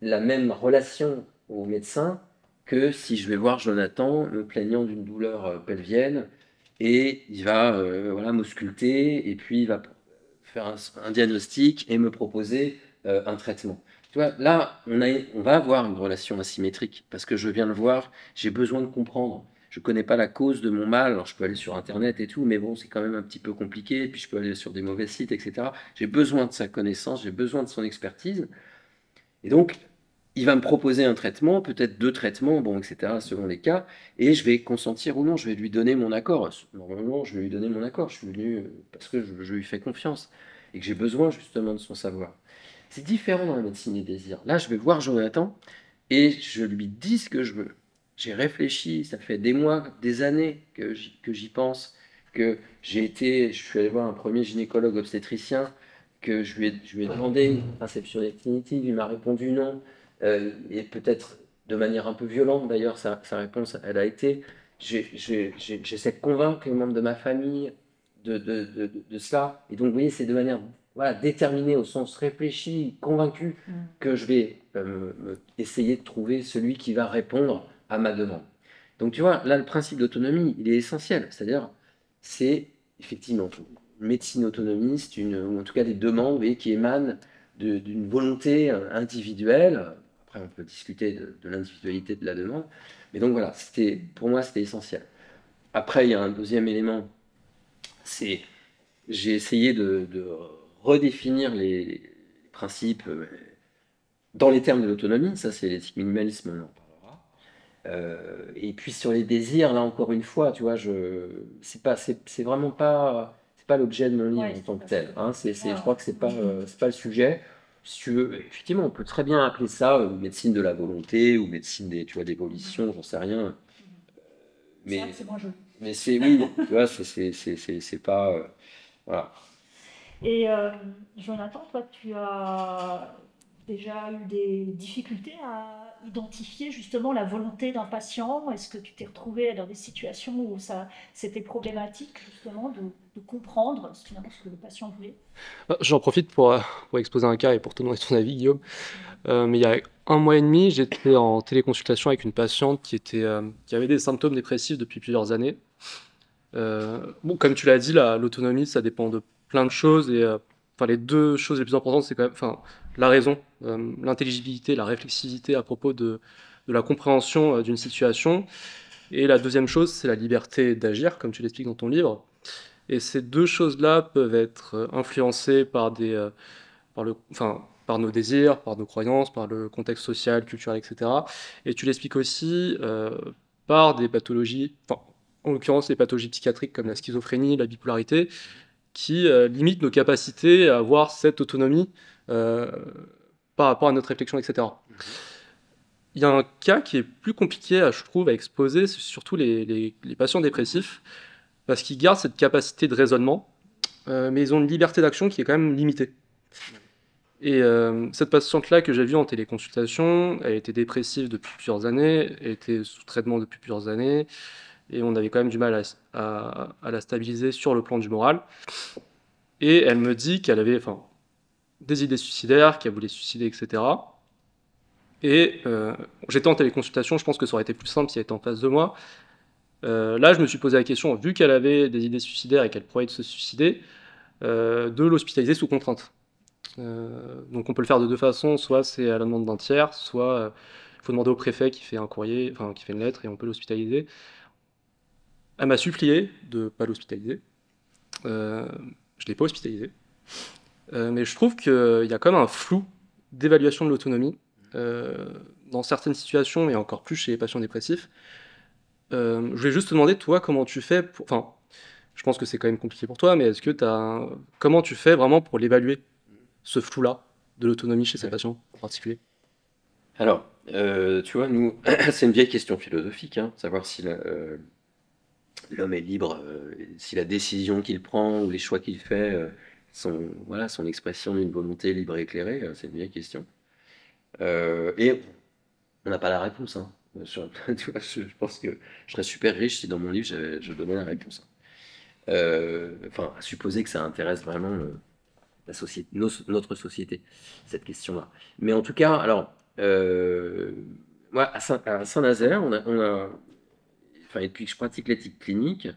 la même relation au médecin que si je vais voir Jonathan me plaignant d'une douleur pelvienne et il va voilà, m'ausculter et puis il va faire un diagnostic et me proposer un traitement. Tu vois, là, on va avoir une relation asymétrique parce que je viens le voir, j'ai besoin de comprendre. Je ne connais pas la cause de mon mal, alors je peux aller sur Internet et tout, mais bon, c'est quand même un petit peu compliqué, puis je peux aller sur des mauvais sites, etc. J'ai besoin de sa connaissance, j'ai besoin de son expertise. Et donc, il va me proposer un traitement, peut-être 2 traitements, bon, etc., selon les cas, et je vais consentir ou non, je vais lui donner mon accord. Normalement, je vais lui donner mon accord, je suis venu parce que je lui fais confiance, et que j'ai besoin justement de son savoir. C'est différent dans la médecine des désirs. Là, je vais voir Jonathan, et je lui dis ce que je veux. J'ai réfléchi, ça fait des mois, des années que j'y pense, que je suis allé voir un premier gynécologue obstétricien, que je lui ai demandé une contraception définitive, il m'a répondu non, et peut-être de manière un peu violente d'ailleurs, sa réponse, elle a été, j'essaie de convaincre les membres de ma famille de cela, et donc vous voyez, c'est de manière voilà, déterminée, au sens réfléchi, convaincu, que je vais essayer de trouver celui qui va répondre à ma demande. Donc tu vois, là, le principe d'autonomie, il est essentiel, c'est-à-dire, c'est effectivement une médecine autonomiste, ou en tout cas des demandes qui émanent d'une volonté individuelle. Après, on peut discuter de l'individualité de la demande. Mais donc voilà, pour moi, c'était essentiel. Après, il y a un deuxième élément, c'est j'ai essayé de redéfinir les principes dans les termes de l'autonomie. Ça, c'est l'éthique minimalisme, on en parlera. Et puis sur les désirs, là encore une fois, tu vois, c'est vraiment pas, c'est pas l'objet de mon livre en tant que tel. Hein. Je crois que c'est pas le sujet. Si tu veux, effectivement, on peut très bien appeler ça médecine de la volonté ou médecine des, tu vois, d'évolution, j'en sais rien. Mais c'est moins joli. Mais oui, tu vois, c'est pas, voilà. Et Jonathan, toi, tu as déjà eu des difficultés à identifier justement la volonté d'un patient? Est-ce que tu t'es retrouvé dans des situations où c'était problématique justement de comprendre finalement ce que le patient voulait? J'en profite pour exposer un cas et pour te demander ton avis, Guillaume. Mais il y a 1 mois et demi, j'étais en téléconsultation avec une patiente qui avait des symptômes dépressifs depuis plusieurs années. Bon, comme tu l'as dit, l'autonomie, ça dépend de plein de choses. Et les 2 choses les plus importantes, c'est quand même la raison, l'intelligibilité, la réflexivité à propos de la compréhension d'une situation. Et la deuxième chose, c'est la liberté d'agir, comme tu l'expliques dans ton livre. Et ces 2 choses-là peuvent être influencées par par nos désirs, par nos croyances, par le contexte social, culturel, etc. Et tu l'expliques aussi par des pathologies, en l'occurrence les pathologies psychiatriques comme la schizophrénie, la bipolarité, qui limitent nos capacités à avoir cette autonomie par rapport à notre réflexion, etc. Il y a un cas qui est plus compliqué, je trouve, à exposer, c'est surtout les patients dépressifs, parce qu'ils gardent cette capacité de raisonnement, mais ils ont une liberté d'action qui est quand même limitée. Et cette patiente-là que j'ai vue en téléconsultation, elle était dépressive depuis plusieurs années, elle était sous traitement depuis plusieurs années, et on avait quand même du mal à la stabiliser sur le plan du moral. Et elle me dit qu'elle avait des idées suicidaires, qu'elle voulait se suicider, etc. Et j'étais en téléconsultation, je pense que ça aurait été plus simple si elle était en face de moi. Là, je me suis posé la question, vu qu'elle avait des idées suicidaires et qu'elle pourrait se suicider, de l'hospitaliser sous contrainte. Donc on peut le faire de 2 façons, soit c'est à la demande d'un tiers, soit il faut demander au préfet qui fait un courrier, qui fait une lettre et on peut l'hospitaliser. Elle m'a supplié de ne pas l'hospitaliser. Je ne l'ai pas hospitalisé. Mais je trouve qu'il y a quand même un flou d'évaluation de l'autonomie dans certaines situations et encore plus chez les patients dépressifs. Je voulais juste te demander, toi, comment tu fais pour... je pense que c'est quand même compliqué pour toi, mais est-ce que comment tu fais vraiment pour l'évaluer, ce flou-là de l'autonomie chez ces patients en particulier? Alors, tu vois, nous, c'est une vieille question philosophique, hein, savoir si l'homme est libre, si la décision qu'il prend ou les choix qu'il fait son expression d'une volonté libre et éclairée, c'est une vieille question. Et on n'a pas la réponse. Hein. Tu vois, je pense que je serais super riche si dans mon livre je donnais la réponse. À supposer que ça intéresse vraiment la société, notre société, cette question-là. Mais en tout cas, alors, moi, à Saint-Nazaire, et depuis que je pratique l'éthique clinique,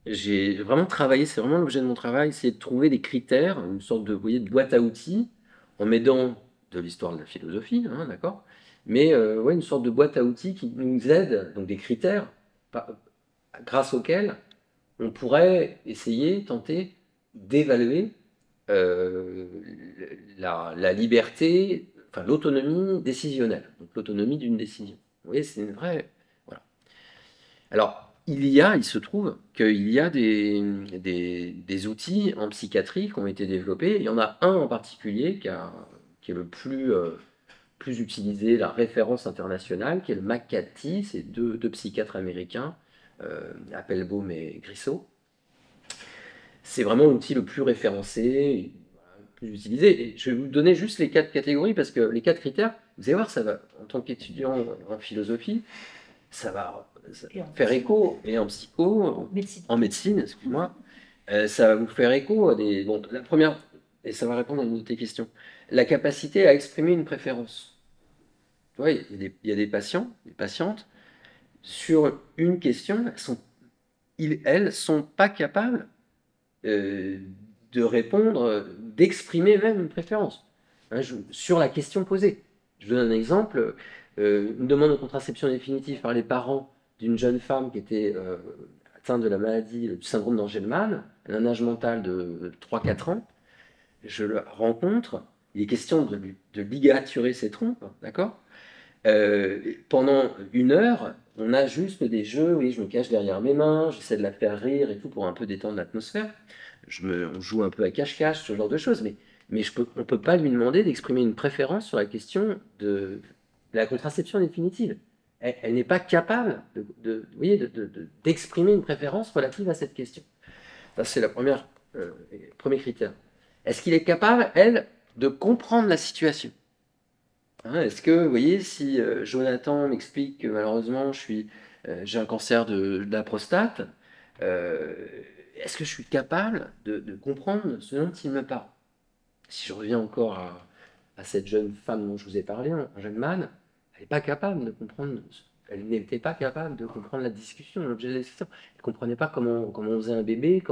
j'ai vraiment travaillé, c'est vraiment l'objet de mon travail, c'est de trouver des critères, une sorte de, vous voyez, de boîte à outils, en m'aidant de l'histoire de la philosophie, hein, d'accord? Mais une sorte de boîte à outils qui nous aide, donc des critères, grâce auxquels on pourrait essayer, tenter d'évaluer la liberté, l'autonomie décisionnelle, donc l'autonomie d'une décision. Vous voyez, c'est une vraie... Voilà. Alors, il se trouve qu'il y a des outils en psychiatrie qui ont été développés. Il y en a un en particulier qui est le plus utilisé, la référence internationale, qui est le McCarthy, c'est deux psychiatres américains, Appelbaum et Grissot. C'est vraiment l'outil le plus référencé, le plus utilisé. Et je vais vous donner juste les 4 catégories, parce que les 4 critères, vous allez voir, ça va, en tant qu'étudiant en philosophie, ça va faire écho, et en psycho, en médecine, excuse-moi, ça va vous faire écho à des... Bon, la première, et ça va répondre à une de tes questions, la capacité à exprimer une préférence. Tu vois, il y a des patients, des patientes, sur une question, elles sont pas capables de répondre, d'exprimer même une préférence. hein, sur la question posée. Je vous donne un exemple. Une demande de contraception définitive par les parents d'une jeune femme qui était atteinte de la maladie, du syndrome d'Angelman, elle a un âge mental de 3-4 ans. Je le rencontre, il est question de ligaturer ses trompes, d'accord? Pendant 1 heure, on a juste des jeux, oui, je me cache derrière mes mains, j'essaie de la faire rire et tout pour un peu détendre l'atmosphère. On joue un peu à cache-cache, ce genre de choses, mais on ne peut pas lui demander d'exprimer une préférence sur la question de la contraception définitive. Elle n'est pas capable vous voyez, d'exprimer une préférence relative à cette question. Ça, c'est le premier critère. Est-ce qu'il est capable, elle, de comprendre la situation? Hein, est-ce que, vous voyez, si Jonathan m'explique que malheureusement j'ai un cancer de la prostate, est-ce que je suis capable de comprendre ce dont il me parle? Si je reviens encore à cette jeune femme dont je vous ai parlé, un jeune man, elle n'est pas capable de comprendre, elle n'était pas capable de comprendre la discussion, l'objet de la discussion. Elle ne comprenait pas comment on faisait un bébé,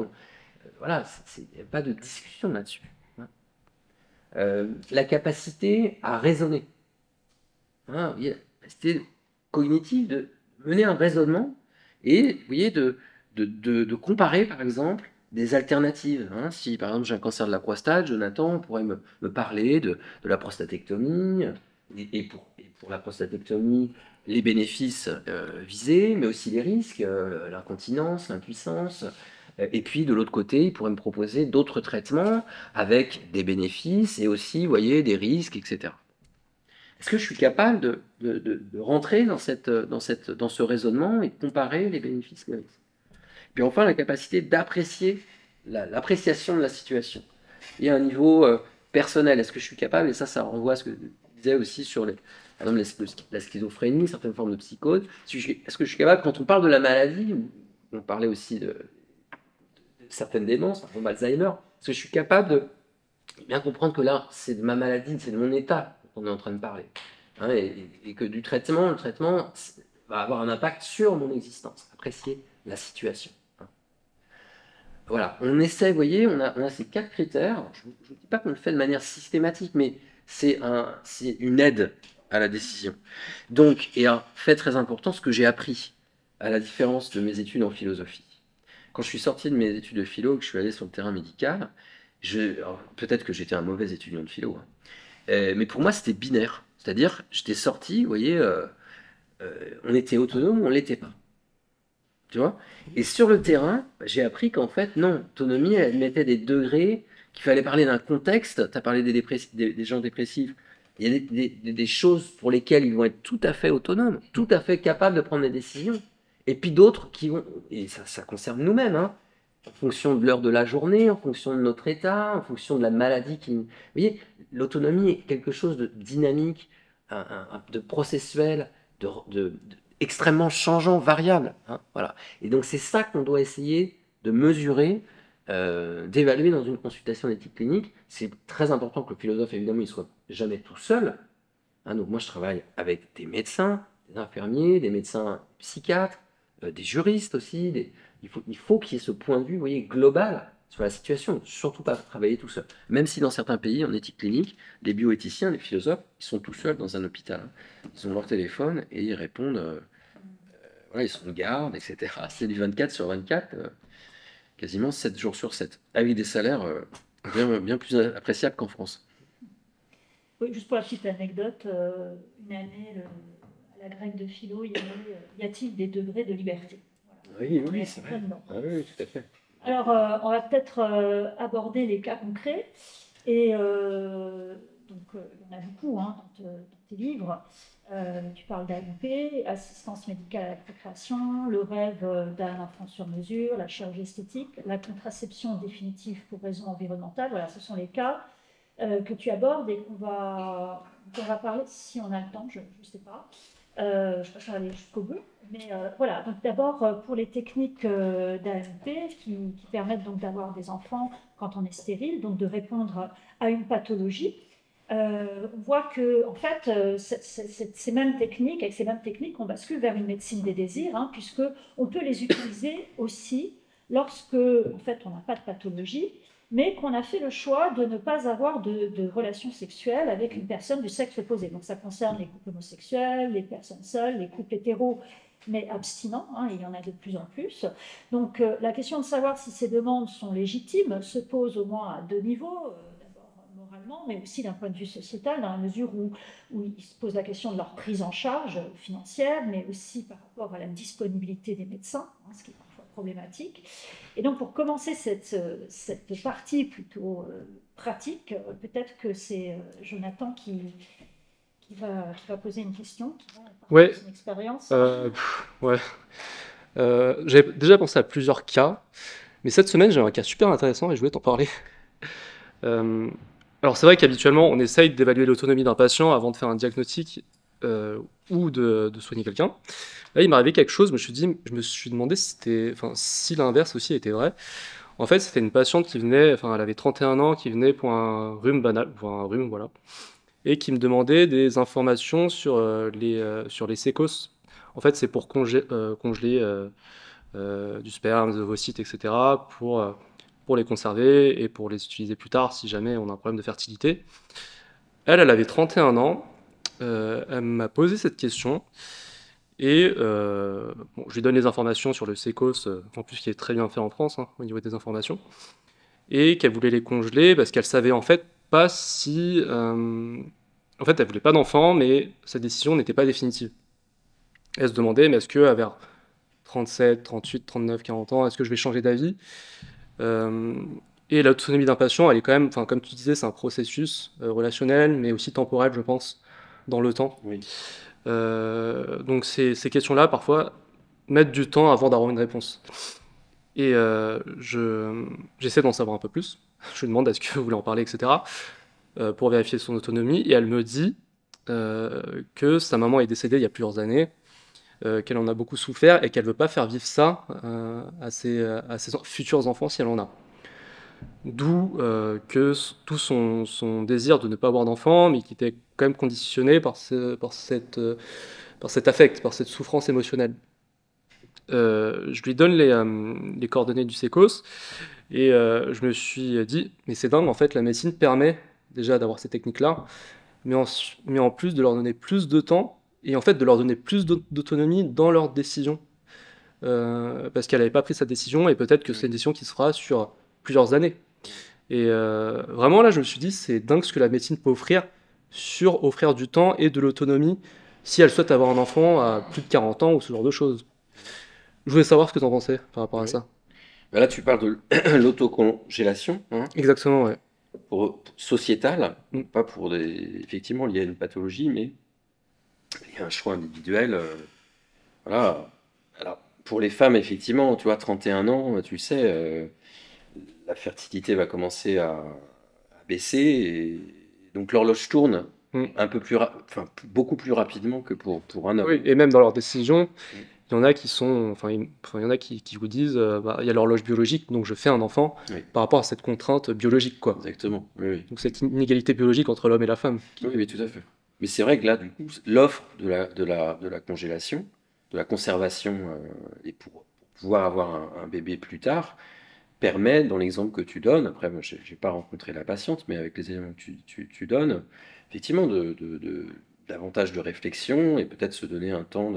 voilà, il n'y a pas de discussion là-dessus. Hein. La capacité à raisonner. Hein, oui, la capacité cognitive de mener un raisonnement et, vous voyez, de comparer, par exemple, des alternatives. Hein. Si, par exemple, j'ai un cancer de la prostate, Jonathan pourrait me parler de la prostatectomie, et pour la prostatectomie, les bénéfices visés, mais aussi les risques, l'incontinence, l'impuissance. Et puis, de l'autre côté, il pourrait me proposer d'autres traitements avec des bénéfices et aussi, vous voyez, des risques, etc. Est-ce que je suis capable de rentrer dans ce raisonnement et de comparer les bénéfices et les risques? Puis enfin, la capacité d'apprécier l'appréciation de la situation. Et à un niveau personnel, est-ce que je suis capable, et ça renvoie à ce que je disais aussi sur par exemple, la schizophrénie, certaines formes de psychose, est-ce que je suis capable, quand on parle de la maladie, on parlait aussi de certaines démences, par exemple Alzheimer, est-ce que je suis capable de bien comprendre que là, c'est de ma maladie, c'est de mon état dont on est en train de parler, hein, et que le traitement va avoir un impact sur mon existence, apprécier la situation. Voilà, on essaie, vous voyez, on a ces 4 critères. Je ne dis pas qu'on le fait de manière systématique, mais c'est une aide à la décision. Donc, et un fait très important, ce que j'ai appris, à la différence de mes études en philosophie. Quand je suis sorti de mes études de philo, que je suis allé sur le terrain médical, peut-être que j'étais un mauvais étudiant de philo, hein, mais pour moi, c'était binaire. C'est-à-dire, j'étais sorti, vous voyez, on était autonome ou on ne l'était pas. Tu vois? Et sur le terrain, j'ai appris qu'en fait, non, l'autonomie, elle mettait des degrés, qu'il fallait parler d'un contexte. Tu as parlé des gens dépressifs. Il y a des choses pour lesquelles ils vont être tout à fait autonomes, tout à fait capables de prendre des décisions. Et puis d'autres qui vont, et ça concerne nous-mêmes, hein, en fonction de l'heure de la journée, en fonction de notre état, en fonction de la maladie Vous voyez, l'autonomie est quelque chose de dynamique, de processuel, extrêmement changeant, variable. Hein, voilà. Et donc c'est ça qu'on doit essayer de mesurer, d'évaluer dans une consultation d'éthique clinique. C'est très important que le philosophe, évidemment, il soit jamais tout seul. Hein, donc moi, je travaille avec des médecins, des infirmiers, des médecins psychiatres, des juristes aussi. Il faut qu'il y ait ce point de vue, vous voyez, global sur la situation. Surtout pas travailler tout seul. Même si dans certains pays, en éthique clinique, les bioéthiciens, les philosophes, ils sont tout seuls dans un hôpital. Hein. Ils ont leur téléphone et ils répondent. Voilà, ils sont de garde, etc. C'est du 24/24, quasiment 7 jours sur 7, avec des salaires bien plus appréciables qu'en France. Oui, juste pour la petite anecdote, une année, à la grecque de philo, il y a-t-il des degrés de liberté? Voilà. Oui, c'est vrai. Ah, oui, tout à fait. Alors, on va peut-être aborder les cas concrets. Et donc, il y en a beaucoup hein, dans tes livres. Tu parles d'AMP, assistance médicale à la procréation, le rêve d'un enfant sur mesure, la chirurgie esthétique, la contraception définitive pour raisons environnementales. Voilà, ce sont les cas que tu abordes et qu'on va parler si on a le temps, je ne sais pas. Je préfère aller jusqu'au bout. Mais voilà, donc d'abord pour les techniques d'AMP qui permettent donc d'avoir des enfants quand on est stérile, donc de répondre à une pathologie. On voit que, en fait, avec ces mêmes techniques, on bascule vers une médecine des désirs, hein, puisqu'on peut les utiliser aussi lorsque, en fait, on n'a pas de pathologie mais qu'on a fait le choix de ne pas avoir de relations sexuelles avec une personne du sexe opposé. Donc ça concerne les couples homosexuels, les personnes seules, les couples hétéros, mais abstinents, hein, il y en a de plus en plus. Donc la question de savoir si ces demandes sont légitimes se pose au moins à deux niveaux. D'abord moralement, mais aussi d'un point de vue sociétal, dans la mesure où il se pose la question de leur prise en charge financière, mais aussi par rapport à la disponibilité des médecins, hein, ce qui est parfois problématique. Et donc, pour commencer cette partie plutôt pratique, peut-être que c'est Jonathan qui va poser une question, qui va Ouais, partager son expérience. ouais. J'avais déjà pensé à plusieurs cas, mais cette semaine, j'ai un cas super intéressant et je voulais t'en parler. Euh, alors, c'est vrai qu'habituellement, on essaye d'évaluer l'autonomie d'un patient avant de faire un diagnostic ou de soigner quelqu'un. Là, il m'est arrivé quelque chose, je me suis demandé si l'inverse aussi était vrai. En fait, c'était une patiente qui venait, enfin, elle avait 31 ans, qui venait pour un rhume banal, pour un rhume, voilà, et qui me demandait des informations sur les sécos. En fait, c'est pour congeler du sperme, des ovocytes, etc., pour les conserver et pour les utiliser plus tard si jamais on a un problème de fertilité. Elle avait 31 ans, elle m'a posé cette question, et bon, je lui donne les informations sur le sécos, en plus qui est très bien fait en France, hein, au niveau des informations, et qu'elle voulait les congeler parce qu'elle savait en fait pas si... en fait, elle voulait pas d'enfant, mais sa décision n'était pas définitive. Elle se demandait, mais est-ce que vers 37, 38, 39, 40 ans, est-ce que je vais changer d'avis? Euh, et l'autonomie d'un patient, elle est quand même, enfin, comme tu disais, c'est un processus relationnel, mais aussi temporel, je pense, dans le temps. Oui. Donc ces questions-là, parfois, mettent du temps avant d'avoir une réponse. Et j'essaie d'en savoir un peu plus. Je lui demande est-ce que vous voulez en parler, etc., pour vérifier son autonomie. Et elle me dit que sa maman est décédée il y a plusieurs années, qu'elle en a beaucoup souffert et qu'elle ne veut pas faire vivre ça à ses futurs enfants si elle en a. D'où tout son désir de ne pas avoir d'enfant, mais qui était quand même conditionné par cet affect, par cette souffrance émotionnelle. Je lui donne les coordonnées du sécos et je me suis dit, mais c'est dingue, en fait, la médecine permet déjà d'avoir ces techniques-là, mais en plus de leur donner plus de temps et en fait de leur donner plus d'autonomie dans leurs décisions. Parce qu'elle n'avait pas pris sa décision et peut-être que c'est une décision qui se fera sur plusieurs années. Et vraiment là, je me suis dit, c'est dingue ce que la médecine peut offrir du temps et de l'autonomie si elle souhaite avoir un enfant à plus de 40 ans ou ce genre de choses. Je voulais savoir ce que tu en pensais par rapport à Oui. ça. Bah là, tu parles de l'autocongélation, hein, Exactement, ouais. pour sociétal, Mm. pas pour effectivement lié à une pathologie, mais lié à un choix individuel. Voilà. Alors, pour les femmes, effectivement, tu vois, 31 ans, tu sais, la fertilité va commencer à baisser, et donc l'horloge tourne Mm. un peu enfin, beaucoup plus rapidement que pour un homme. Oui, et même dans leurs décisions, il y en a qui sont, il y en a qui vous disent, bah, il y a l'horloge biologique, donc je fais un enfant Oui, par rapport à cette contrainte biologique, quoi. exactement. Oui, oui. Donc cette inégalité biologique entre l'homme et la femme. Oui, oui, tout à fait. Mais c'est vrai que là, du coup, l'offre de la congélation, de la conservation, et pour pouvoir avoir un bébé plus tard, permet, dans l'exemple que tu donnes, après, moi, je n'ai pas rencontré la patiente, mais avec les éléments que tu donnes, effectivement, davantage de réflexion et peut-être se donner un temps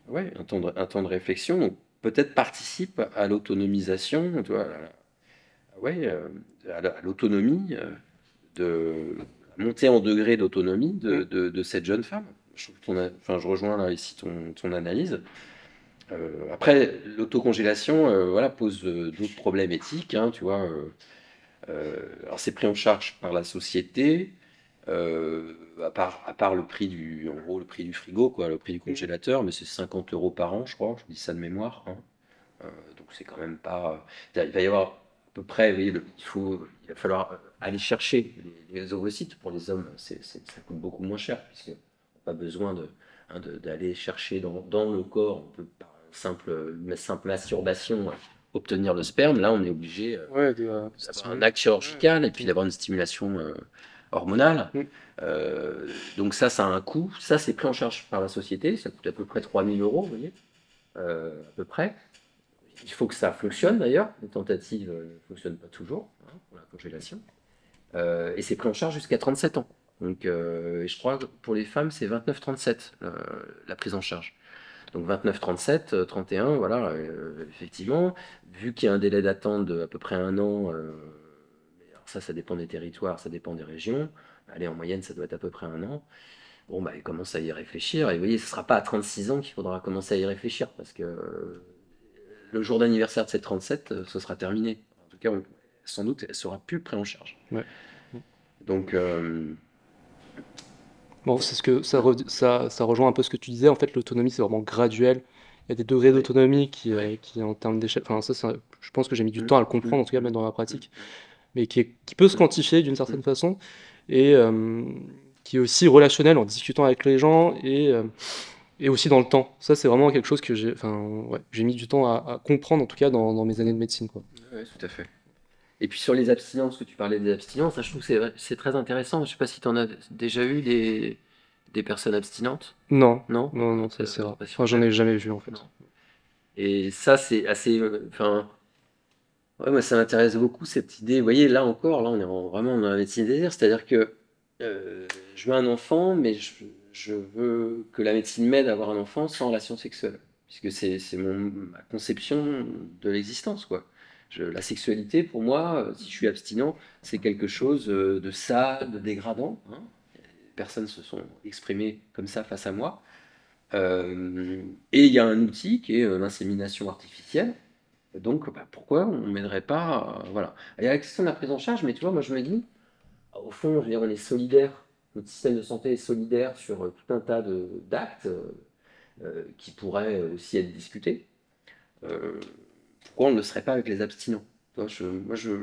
ouais, un temps de réflexion. Donc, peut-être participe à l'autonomisation, tu vois, ouais, à l'autonomie, de la montée en degré d'autonomie de cette jeune femme. Je trouve enfin, je rejoins là ici ton analyse. Après, l'autocongélation, voilà, pose d'autres problèmes éthiques, hein, tu vois. Alors, c'est pris en charge par la société, à part le prix en gros, le prix du frigo, quoi, le prix du congélateur, mais c'est 50 € par an, je crois, je dis ça de mémoire, hein. Donc, c'est quand même pas. Il va y avoir à peu près, oui, il va falloir aller chercher les ovocytes. Pour les hommes, ça coûte beaucoup moins cher, puisqu'on n'a pas besoin d'aller chercher dans le corps, on peut par une simple masturbation obtenir le sperme. Là, on est obligé Ouais, d'avoir un acte chirurgical et puis d'avoir une stimulation hormonale. Mm. Donc ça a un coût. Ça, c'est pris en charge par la société. Ça coûte à peu près 3 000 €, vous voyez, à peu près. il faut que ça fonctionne d'ailleurs. Les tentatives ne fonctionnent pas toujours, hein, pour la congélation. Et c'est pris en charge jusqu'à 37 ans. Donc, et je crois que pour les femmes, c'est 29-37 la prise en charge. Donc 29-37, 31, voilà, effectivement, vu qu'il y a un délai d'attente d'à peu près 1 an, mais alors ça dépend des territoires, ça dépend des régions. Allez, en moyenne, ça doit être à peu près 1 an. Bon, bah, il commence à y réfléchir. Et vous voyez, ce ne sera pas à 36 ans qu'il faudra commencer à y réfléchir, parce que le jour d'anniversaire de cette 37, ce sera terminé. En tout cas, sans doute, elle ne sera plus prise en charge. Ouais. Donc, Bon, c'est ce que ça rejoint un peu ce que tu disais. En fait, l'autonomie, c'est vraiment graduel. Il y a des degrés d'autonomie qui, en termes d'échelle, enfin, je pense que j'ai mis du temps à le comprendre, en tout cas, même dans la pratique, mais qui peut se quantifier d'une certaine façon et qui est aussi relationnel en discutant avec les gens et aussi dans le temps. Ça, c'est vraiment quelque chose que j'ai mis du temps à comprendre, en tout cas, dans mes années de médecine, quoi. oui, tout à fait. Et puis sur les abstinences, que tu parlais des abstinences, ça, je trouve que c'est très intéressant. Je ne sais pas si tu en as déjà eu des personnes abstinentes. Non, Non? non, non, ça c'est rare. Pas Enfin, j'en ai jamais vu, en fait. Non. Et ça, c'est assez. Enfin, ouais, moi, ça m'intéresse beaucoup cette idée. Vous voyez, là encore, là, on est vraiment dans la médecine des désir. C'est-à-dire que je veux un enfant, mais je veux que la médecine m'aide à avoir un enfant sans relation sexuelle. Puisque c'est ma conception de l'existence, quoi. La sexualité, pour moi, si je suis abstinent, c'est quelque chose de sale, de dégradant, hein. Personnes se sont exprimées comme ça face à moi. Et il y a un outil qui est l'insémination artificielle. Donc, bah, pourquoi on ne m'aiderait pas voilà. Il y a la question de la prise en charge, mais tu vois, moi je me dis, au fond, je veux dire, on est solidaire, notre système de santé est solidaire sur tout un tas d'actes qui pourraient aussi être discutés. Pourquoi on ne le serait pas avec les abstinents? Toi, moi, je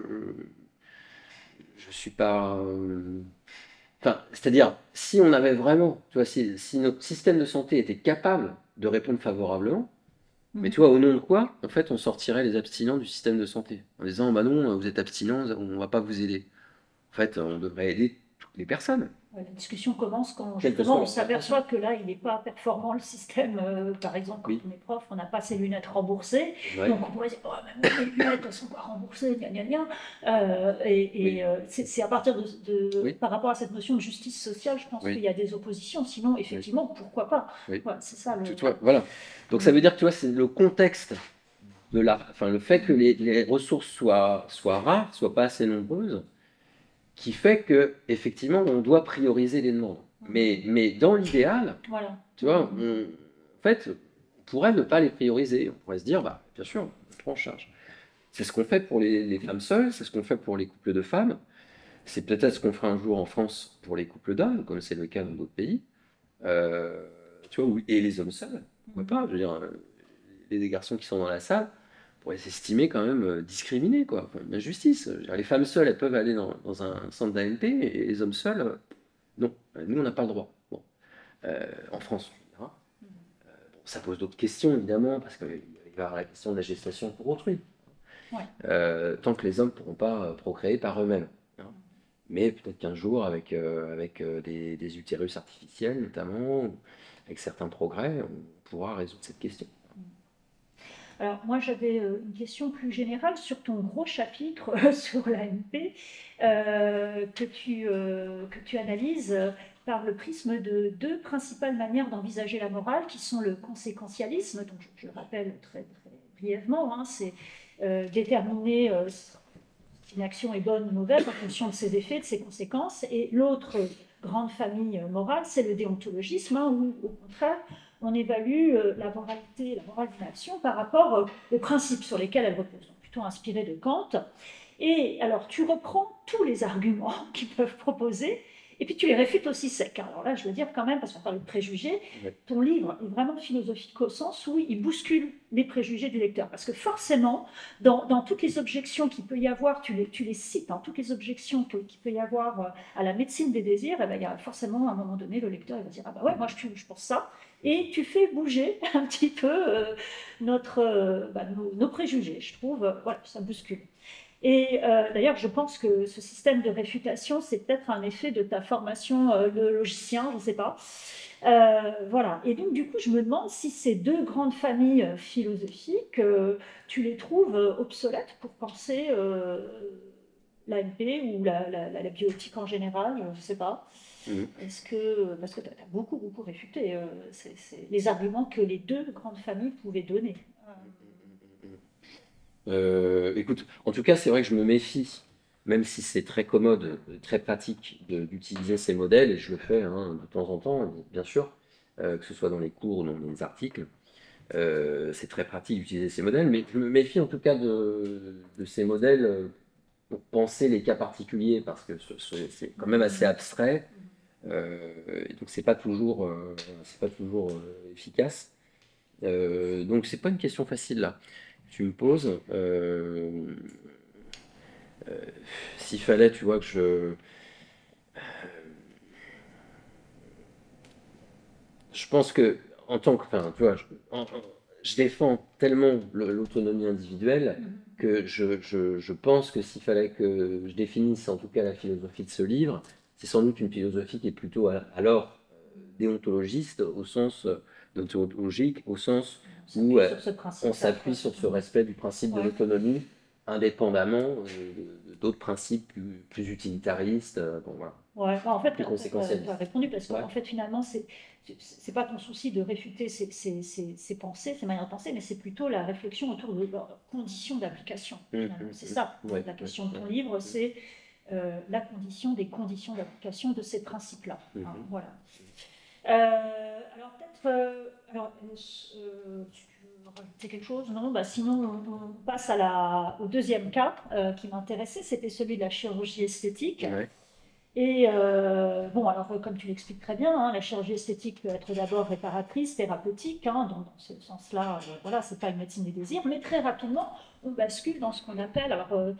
suis pas. Enfin, c'est-à-dire, si on avait vraiment, tu vois, si notre système de santé était capable de répondre favorablement, mais tu vois, au nom de quoi, en fait, on sortirait les abstinents du système de santé en disant, bah non, vous êtes abstinents, on ne va pas vous aider. En fait, on devrait aider toutes les personnes. La discussion commence quand Quelle que justement soit on leur s'aperçoit que là, il n'est pas performant le système. Par exemple, quand Oui. on est prof, on n'a pas ses lunettes remboursées. Ouais. Donc on pourrait dire, oh, même les lunettes ne sont pas remboursées, gna gna gna. Oui. C'est à partir Oui. par rapport à cette notion de justice sociale, je pense Oui. qu'il y a des oppositions. Sinon, effectivement, pourquoi pas? Oui. Voilà, c'est ça. Voilà. Donc ça veut dire que tu vois, c'est le contexte enfin, le fait que les ressources soient rares, soient pas assez nombreuses, qui fait que effectivement on doit prioriser les demandes. Mais dans l'idéal, Voilà. tu vois, en fait, on pourrait ne pas les prioriser. On pourrait se dire, bah, bien sûr, on prend en charge. C'est ce qu'on fait pour les femmes seules, c'est ce qu'on fait pour les couples de femmes. C'est peut-être ce qu'on fera un jour en France pour les couples d'hommes, comme c'est le cas dans d'autres pays. Tu vois, et les hommes seuls, pourquoi pas? Je veux dire, les garçons qui sont dans la salle pourraient s'estimer quand même discriminés, quoi. Enfin, une injustice. Je veux dire, les femmes seules, elles peuvent aller dans un centre d'AMP, et les hommes seuls, non. Nous, on n'a pas le droit. Bon. En France, on dira. Bon, ça pose d'autres questions, évidemment, parce qu'il va y avoir la question de la gestation pour autrui. Ouais. Tant que les hommes ne pourront pas procréer par eux-mêmes. Hein. Mais peut-être qu'un jour, avec des utérus artificiels, notamment, avec certains progrès, on pourra résoudre cette question. Alors moi j'avais une question plus générale sur ton gros chapitre sur l'AMP que tu analyses par le prisme de deux principales manières d'envisager la morale qui sont le conséquentialisme, donc je le rappelle très, très brièvement, hein, c'est déterminer si une action est bonne ou mauvaise en fonction de ses effets, de ses conséquences, et l'autre grande famille morale c'est le déontologisme, hein, où au contraire on évalue la moralité, la morale d'une action par rapport aux principes sur lesquels elle repose, donc plutôt inspiré de Kant. Et alors, tu reprends tous les arguments qu'ils peuvent proposer, et puis tu les réfutes aussi secs. Alors là, je veux dire quand même, parce qu'on parle de préjugés, ton livre est vraiment philosophique au sens où il bouscule les préjugés du lecteur. Parce que forcément, dans toutes les objections qu'il peut y avoir, tu les cites, hein, toutes les objections qu'il peut y avoir à la médecine des désirs, eh ben, il y a forcément, à un moment donné, le lecteur il va dire « Ah bah ouais, moi je pense ça ». Et tu fais bouger un petit peu nos préjugés, je trouve. Voilà, ça bouscule. Et d'ailleurs, je pense que ce système de réfutation, c'est peut-être un effet de ta formation de logicien, je ne sais pas. Voilà. Et donc, du coup, je me demande si ces deux grandes familles philosophiques, tu les trouves obsolètes pour penser l'AMP ou la bioéthique en général, je ne sais pas. Mhm. Parce que tu as beaucoup, beaucoup réfuté les arguments que les deux grandes familles pouvaient donner. Écoute, en tout cas, c'est vrai que je me méfie, même si c'est très commode, très pratique d'utiliser ces modèles, et je le fais hein, de temps en temps, bien sûr, que ce soit dans les cours ou dans les articles. C'est très pratique d'utiliser ces modèles, mais je me méfie en tout cas de ces modèles pour penser les cas particuliers, parce que c'est quand même assez abstrait, et donc c'est pas toujours efficace. Donc c'est pas une question facile là. Tu me poses. S'il fallait, tu vois, que je pense que en tant que, enfin, tu vois, je défends tellement l'autonomie individuelle que je pense que s'il fallait que je définisse en tout cas la philosophie de ce livre, c'est sans doute une philosophie qui est plutôt alors déontologiste au sens déontologique, au sens où Sur ce on principe-là, s'appuie quoi. sur ce respect du principe de Ouais. l'autonomie, indépendamment d'autres principes plus utilitaristes. Bon, voilà. Ouais, bah, en fait, Plus tu conséquentialiste. as répondu parce qu'en Ouais. fait, finalement, c'est pas ton souci de réfuter ces pensées, ces manières de penser, mais c'est plutôt la réflexion autour de leurs conditions d'application. Finalement, c'est ça. Ouais, La question de ton ouais. livre, c'est la condition des conditions d'application de ces principes-là. Hein, voilà. Alors peut-être, tu veux rajouter quelque chose? Non, bah, sinon on passe au deuxième cas qui m'intéressait, c'était celui de la chirurgie esthétique. Ouais. Et bon, alors comme tu l'expliques très bien, hein, la chirurgie esthétique peut être d'abord réparatrice, thérapeutique, hein, dans ce sens-là, voilà, c'est pas une médecine des désirs, mais très rapidement, on bascule dans ce qu'on appelle, alors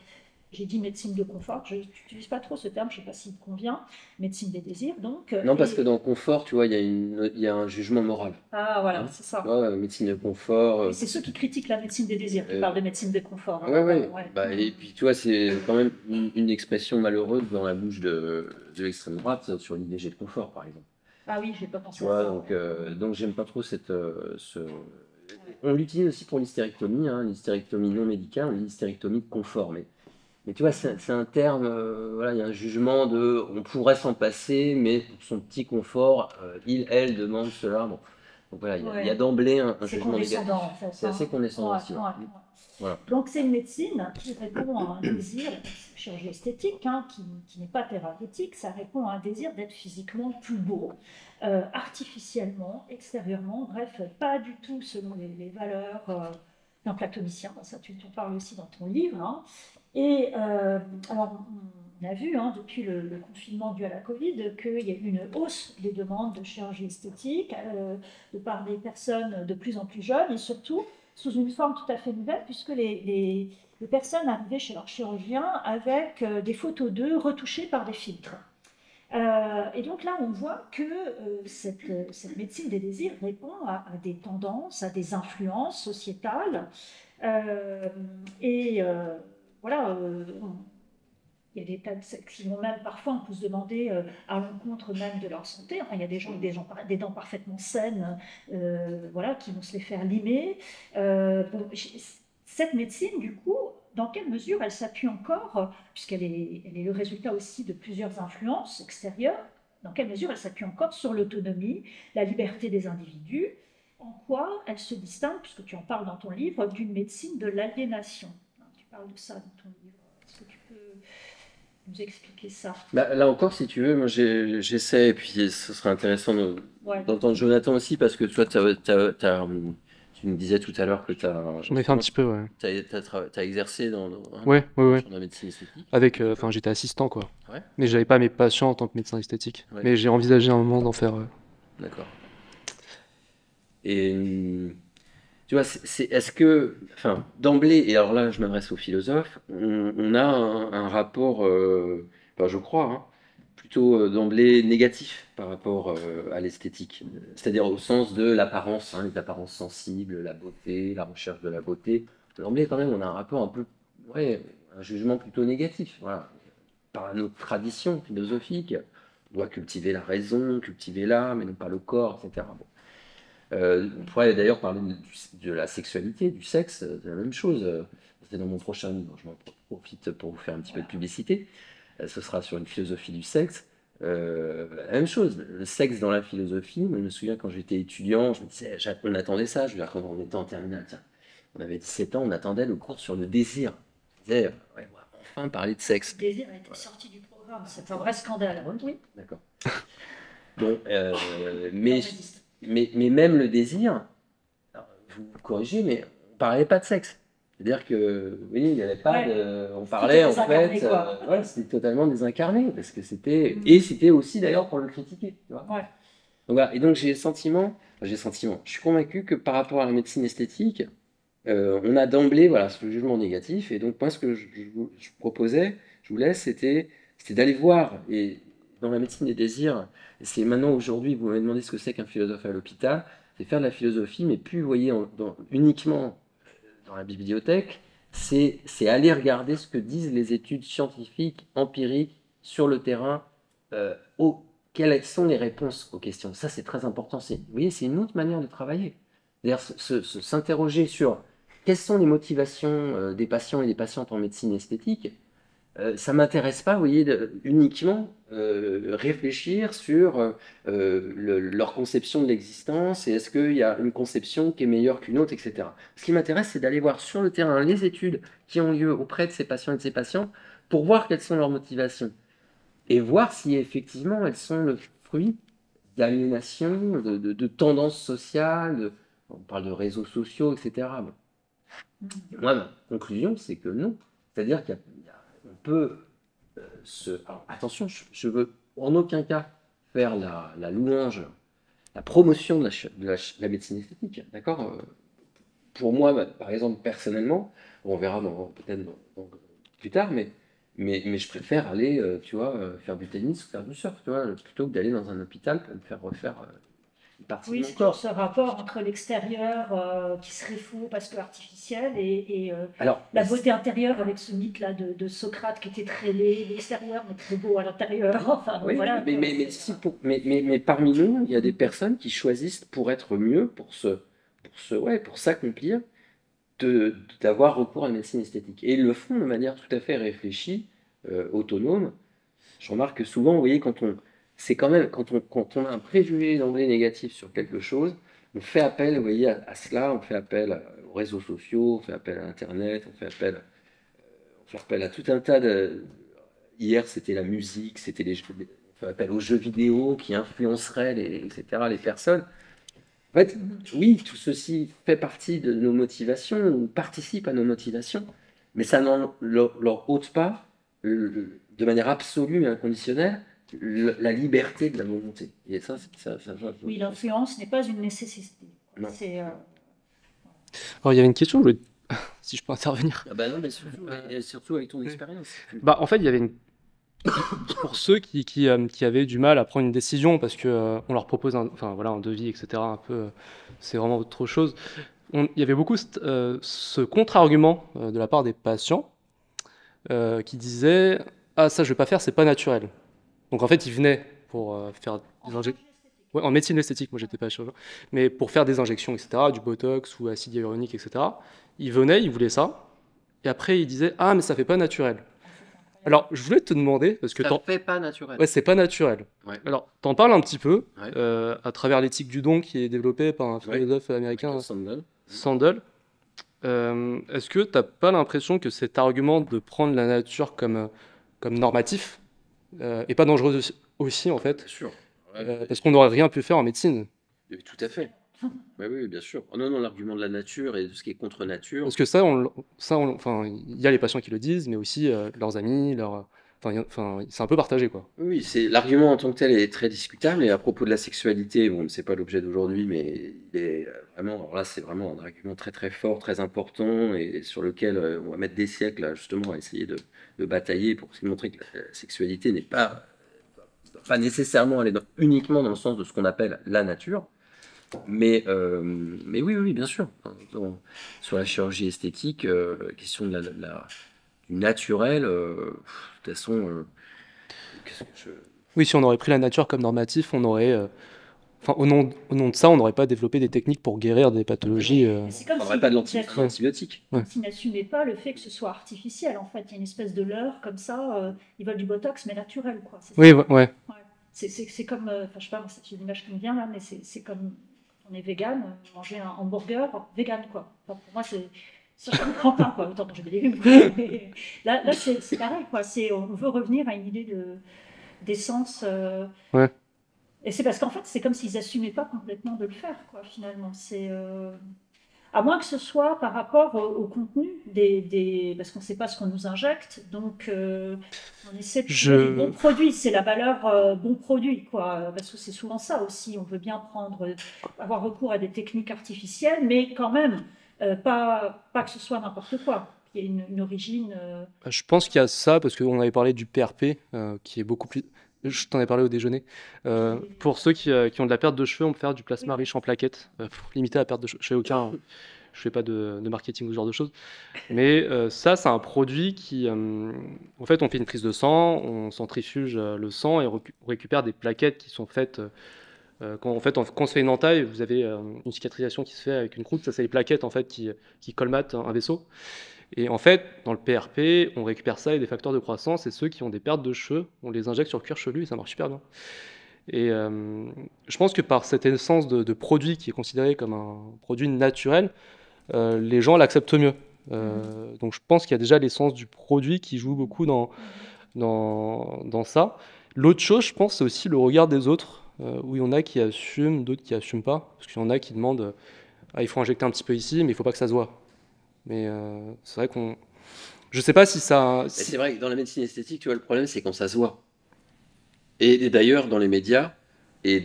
j'ai dit médecine de confort, je n'utilise pas trop ce terme, je ne sais pas s'il te convient, médecine des désirs, donc. Non, parce que dans confort, tu vois, il y a un jugement moral. Ah, voilà, Hein. c'est ça. Tu vois, médecine de confort. Et c'est ceux qui critiquent la médecine des désirs qui parlent de médecine de confort. Hein. Ouais, ouais. Ouais. Bah, et puis, tu vois, c'est quand même une expression malheureuse dans la bouche de l'extrême droite sur l'IVG de confort, par exemple. Ah oui, j'ai pas pensé Tu à vois, ça. donc j'aime pas trop On l'utilise aussi pour l'hystérectomie, hein, l'hystérectomie non médicale, on dit hystérectomie de confort. Mais tu vois, c'est un terme, voilà, il y a un jugement de on pourrait s'en passer, mais pour son petit confort, elle demande cela. Bon. Donc voilà, il y a Ouais. d'emblée un C'est jugement négatif. condescendant, en fait. C'est assez Hein. condescendant Ouais, aussi. ouais, Ouais. ouais. Voilà. Donc c'est une médecine qui répond à un désir, chirurgie esthétique, hein, qui n'est pas thérapeutique, ça répond à un désir d'être physiquement plus beau, artificiellement, extérieurement, bref, pas du tout selon les valeurs d'un platonicien, ça tu en parles aussi dans ton livre. Hein. Et alors on a vu hein, depuis le confinement dû à la Covid qu'il y a eu une hausse des demandes de chirurgie esthétique de part des personnes de plus en plus jeunes et surtout sous une forme tout à fait nouvelle, puisque les personnes arrivaient chez leur chirurgien avec des photos d'eux retouchées par des filtres. Et donc là, on voit que cette médecine des désirs répond à des tendances, à des influences sociétales. Et voilà, il y a des tas qui vont même parfois, on peut se demander à l'encontre même de leur santé. Enfin, il y a des gens avec des dents parfaitement saines, voilà, qui vont se les faire limer. Bon, cette médecine, du coup, dans quelle mesure elle s'appuie encore, puisqu'elle elle est le résultat aussi de plusieurs influences extérieures, dans quelle mesure elle s'appuie encore sur l'autonomie, la liberté des individus, en quoi elle se distingue, puisque tu en parles dans ton livre, d'une médecine de l'aliénation. Tu parles de ça dans ton livre. Est-ce que tu peux nous expliquer ça? Bah, là encore, si tu veux, moi j'essaie, et puis ce serait intéressant Ouais. d'entendre Jonathan aussi, parce que toi, tu me disais tout à l'heure que tu as. J'en ai fait un petit peu, ouais. T'as exercé dans Ouais. la médecine esthétique. Avec, enfin, j'étais assistant, quoi. Ouais. Mais j'avais pas mes patients en tant que médecin esthétique. Ouais. Mais j'ai envisagé un moment d'en faire. D'accord. Et tu vois, est-ce que, enfin, d'emblée, et alors là, je m'adresse aux philosophes, on a un rapport, enfin, je crois, hein, plutôt d'emblée négatif par rapport à l'esthétique. C'est-à-dire au sens de l'apparence, hein, les apparences sensibles, la beauté, la recherche de la beauté. D'emblée, quand même, on a un rapport un peu, ouais, un jugement plutôt négatif. Voilà. Par notre tradition philosophique, on doit cultiver la raison, cultiver l'âme, et non pas le corps, etc. Bon. On pourrait d'ailleurs parler de la sexualité, du sexe, de la même chose. C'est dans mon prochain livre, je m'en profite pour vous faire un petit peu de publicité. Ce sera sur une philosophie du sexe. La même chose, le sexe dans la philosophie. Je me souviens quand j'étais étudiant, je me disais, on attendait ça. Je veux dire, quand on était en terminale, tiens, on avait 17 ans, on attendait le cours sur le désir. On disait, ouais, on va enfin parler de sexe. Le désir a été sorti du programme, c'est un vrai scandale. Oui. D'accord. Bon, mais même le désir, alors, vous me corrigez, mais on ne parlait pas de sexe. C'est-à-dire que, oui, il n'y avait pas de. On parlait en fait. Ouais, c'était totalement désincarné. Parce que c'était. Et c'était aussi d'ailleurs pour le critiquer. Tu vois. Ouais. Donc, voilà. Et donc j'ai le sentiment. Je suis convaincu que par rapport à la médecine esthétique, on a d'emblée voilà, ce jugement négatif. Et donc, moi, ce que je proposais, je vous laisse, c'était d'aller voir. Et dans la médecine des désirs, c'est maintenant aujourd'hui, vous m'avez demandé ce que c'est qu'un philosophe à l'hôpital, c'est faire de la philosophie, mais plus, vous voyez, uniquement dans la bibliothèque, c'est aller regarder ce que disent les études scientifiques, empiriques, sur le terrain, quelles sont les réponses aux questions. Ça, c'est très important. Vous voyez, c'est une autre manière de travailler. D'ailleurs, s'interroger sur quelles sont les motivations des patients et des patientes en médecine esthétique, ça ne m'intéresse pas, vous voyez, uniquement réfléchir sur leur conception de l'existence et est-ce qu'il y a une conception qui est meilleure qu'une autre, etc. Ce qui m'intéresse, c'est d'aller voir sur le terrain les études qui ont lieu auprès de ces patients et de ces patients pour voir quelles sont leurs motivations et voir si effectivement elles sont le fruit d'aliénation, de tendances sociales, on parle de réseaux sociaux, etc. Bon. Moi, ma conclusion, c'est que non. C'est-à-dire qu'on peut alors, attention, je veux en aucun cas faire la louange, la promotion de la médecine esthétique, d'accord. Pour moi, par exemple, personnellement, on verra peut-être plus tard, mais je préfère aller, tu vois, faire du tennis ou faire du surf, tu vois, plutôt que d'aller dans un hôpital pour me faire refaire une partie de mon corps. Oui, c'est ce rapport entre l'extérieur qui serait faux parce que artificiel et la beauté intérieure avec ce mythe-là de Socrate qui était très laid, l'extérieur mais très beau à l'intérieur. Enfin, oui, voilà, mais parmi nous, il y a des personnes qui choisissent pour être mieux, pour s'accomplir, d'avoir recours à la médecine esthétique. Et ils le font de manière tout à fait réfléchie, autonome. Je remarque que souvent, vous voyez, quand on a un préjugé d'emblée négatif sur quelque chose, on fait appel, vous voyez, à cela, on fait appel aux réseaux sociaux, on fait appel à Internet, on fait appel à tout un tas de... Hier, c'était la musique, on fait appel aux jeux vidéo qui influenceraient, etc., les personnes. En fait, oui, tout ceci fait partie de nos motivations, ou participe à nos motivations, mais ça n'en leur ôte pas, de manière absolue et inconditionnelle, la liberté de la volonté. Et ça, oui, l'influence n'est pas une nécessité. Non. Alors, il y avait une question, si je peux intervenir. Ah bah non, mais surtout avec ton expérience. Bah, en fait, il y avait pour ceux qui avaient du mal à prendre une décision parce que on leur propose un devis, etc. Un peu, c'est vraiment autre chose. Il y avait beaucoup ce contre-argument de la part des patients qui disaient ah ça je vais pas faire, c'est pas naturel. Donc en fait ils venaient pour faire des injections. Ouais, en médecine esthétique, moi j'étais pas chirurgien, mais pour faire des injections, etc., du botox ou acide hyaluronique, etc. Ils venaient, ils voulaient ça, et après ils disaient ah mais ça fait pas naturel. Alors, je voulais te demander, parce que ça fait pas naturel. Ouais, c'est pas naturel. Ouais. Alors, t'en parles un petit peu ouais. À travers l'éthique du don qui est développée par un philosophe américain, Sandel. Est-ce que t'as pas l'impression que cet argument de prendre la nature comme normatif est pas dangereux aussi en fait? Bien sûr. Parce qu'on n'aurait rien pu faire en médecine. Tout à fait. Oui, bien sûr. Oh, non, l'argument de la nature et de ce qui est contre nature. Parce que il y a les patients qui le disent, mais aussi leurs amis, c'est un peu partagé, quoi. Oui, l'argument en tant que tel est très discutable. Et à propos de la sexualité, bon, c'est pas l'objet d'aujourd'hui, mais il est vraiment, alors là, c'est vraiment un argument très très fort, très important, et sur lequel on va mettre des siècles là, justement à essayer de batailler pour montrer que la sexualité n'est pas nécessairement aller uniquement dans le sens de ce qu'on appelle la nature. Mais oui, bien sûr. Sur la chirurgie esthétique, question de du naturel, de toute façon, qu'est-ce que je... Oui, si on aurait pris la nature comme normatif, on aurait, enfin, au nom de ça, on n'aurait pas développé des techniques pour guérir des pathologies. C'est On comme prendrait si pas de l'antibiotique. Ouais. ils n'assumaient pas le fait que ce soit artificiel. En fait, il y a une espèce de leurre comme ça. Ils veulent du botox, mais naturel, quoi. C'est ça. Oui, ouais. Ouais. C'est comme, enfin, je sais pas, c'est une image qui me vient là, mais c'est comme on est vegan, manger un hamburger vegan, quoi. Enfin, pour moi, ça, je comprends pas, quoi. Autant manger des légumes, quoi. Mais là c'est pareil, quoi. On veut revenir à une idée d'essence. Ouais. Et c'est parce qu'en fait, c'est comme s'ils n'assumaient pas complètement de le faire, quoi, finalement. À moins que ce soit par rapport au contenu parce qu'on ne sait pas ce qu'on nous injecte, donc on essaie de trouver du bon produit. C'est la valeur bon produit, quoi. Parce que c'est souvent ça aussi. On veut bien avoir recours à des techniques artificielles, mais quand même pas que ce soit n'importe quoi. Il y a une origine. Je pense qu'il y a ça, parce qu'on avait parlé du PRP, qui est beaucoup plus... Je t'en ai parlé au déjeuner. Pour ceux qui ont de la perte de cheveux, on peut faire du plasma riche en plaquettes pour limiter la perte de cheveux. Je fais pas de marketing ou ce genre de choses. Mais ça, c'est un produit qui... en fait, on fait une prise de sang, on centrifuge le sang et on récupère des plaquettes qui sont faites... quand on se fait une entaille, vous avez une cicatrisation qui se fait avec une croûte. Ça, c'est les plaquettes en fait, qui colmatent un vaisseau. Et en fait, dans le PRP, on récupère ça et des facteurs de croissance, et ceux qui ont des pertes de cheveux, on les injecte sur le cuir chevelu et ça marche super bien. Et je pense que par cette essence de produit qui est considéré comme un produit naturel, les gens l'acceptent mieux. Donc je pense qu'il y a déjà l'essence du produit qui joue beaucoup dans ça. L'autre chose, je pense, c'est aussi le regard des autres, où il y en a qui assument, d'autres qui n'assument pas. Parce qu'il y en a qui demandent ah, il faut injecter un petit peu ici, mais il ne faut pas que ça se voit. Mais c'est vrai qu'on... Je sais pas si ça... C'est vrai que dans la médecine esthétique, tu vois, le problème, c'est quand ça se voit. Et d'ailleurs, dans les médias, et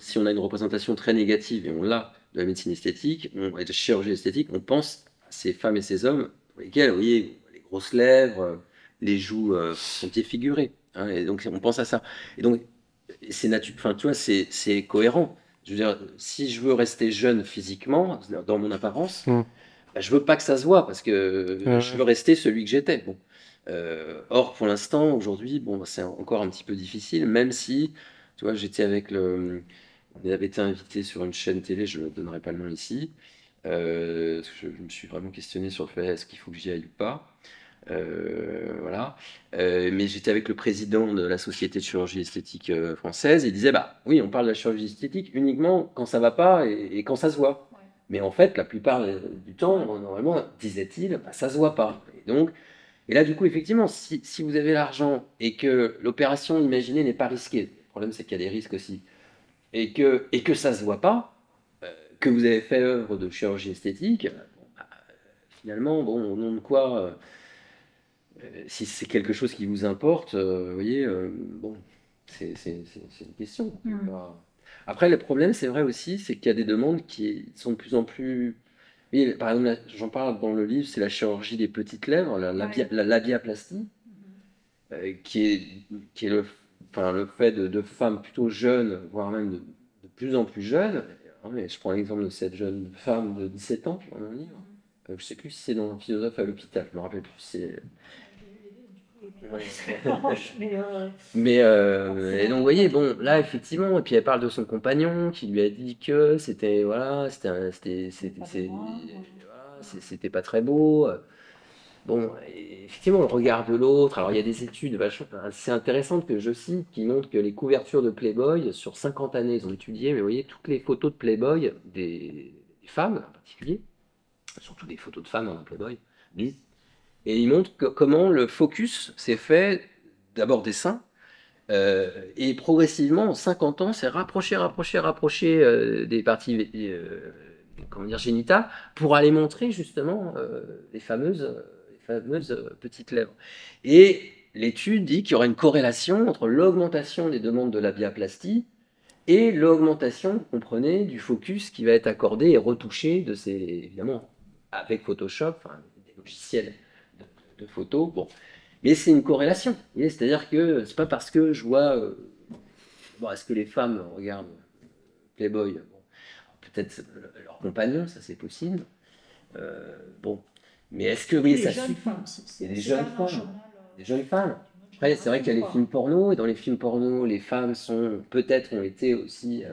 si on a une représentation très négative, et on l'a, de la médecine esthétique, et de chirurgie esthétique, on pense à ces femmes et ces hommes pour lesquels, vous voyez, les grosses lèvres, les joues sont défigurées. Hein, et donc, on pense à ça. Et donc, enfin, tu vois, c'est cohérent. Je veux dire, si je veux rester jeune physiquement, dans mon apparence, bah, je veux pas que ça se voit parce que je veux rester celui que j'étais. Bon. Or, pour l'instant, aujourd'hui, bon, c'est encore un petit peu difficile, même si, tu vois, on avait été invité sur une chaîne télé, je ne donnerai pas le nom ici, parce que je me suis vraiment questionné sur le fait est-ce qu'il faut que j'y aille ou pas. Voilà. Mais j'étais avec le président de la Société de chirurgie esthétique française, et il disait, bah oui, on parle de la chirurgie esthétique uniquement quand ça va pas et quand ça se voit. Ouais. Mais en fait, la plupart du temps, normalement, disait-il, bah, ça se voit pas. Et là, du coup, effectivement, si vous avez l'argent et que l'opération imaginée n'est pas risquée, le problème c'est qu'il y a des risques aussi, et que ça se voit pas, que vous avez fait œuvre de chirurgie esthétique, bon, bah, finalement, bon, au nom de quoi si c'est quelque chose qui vous importe, vous voyez, bon, c'est une question. Après, le problème, c'est vrai aussi, c'est qu'il y a des demandes qui sont de plus en plus... Oui, par exemple, j'en parle dans le livre, c'est la chirurgie des petites lèvres, la labiaplastie, qui est le fait de femmes plutôt jeunes, voire même de plus en plus jeunes. Je prends l'exemple de cette jeune femme de 17 ans dans le livre. Je ne sais plus si c'est dans Philosophe à l'hôpital, je me rappelle plus. C'est... et donc vous voyez, bon, là effectivement, et puis elle parle de son compagnon qui lui a dit que c'était c'était pas très beau. Bon, effectivement, le regard de l'autre. Alors il y a des études assez intéressantes que je cite qui montrent que les couvertures de Playboy sur 50 années, ils ont étudié, mais vous voyez, toutes les photos de Playboy des femmes en particulier, surtout des photos de femmes dans Playboy, nues. Et il montre comment le focus s'est fait d'abord des seins, et progressivement, en 50 ans, s'est rapproché des parties comment dire, génitales pour aller montrer justement les fameuses petites lèvres. Et l'étude dit qu'il y aura une corrélation entre l'augmentation des demandes de labiaplastie et l'augmentation, vous comprenez, du focus qui va être accordé et retouché de ces, évidemment, avec Photoshop, enfin, des logiciels de photos. Bon. Mais c'est une corrélation. C'est-à-dire que c'est pas parce que je vois... bon, est-ce que les femmes regardent Playboy? Bon, peut-être leur compagnon, ça c'est possible. Bon. Mais est-ce que oui, Les ça jeunes suffit? femmes, Et les c'est jeunes quand même un femmes. journal Les jeunes femmes. d'une Après, autre c'est vrai qu'il y a les génération, films quoi. porno, et dans les films porno, les femmes sont peut-être ont été aussi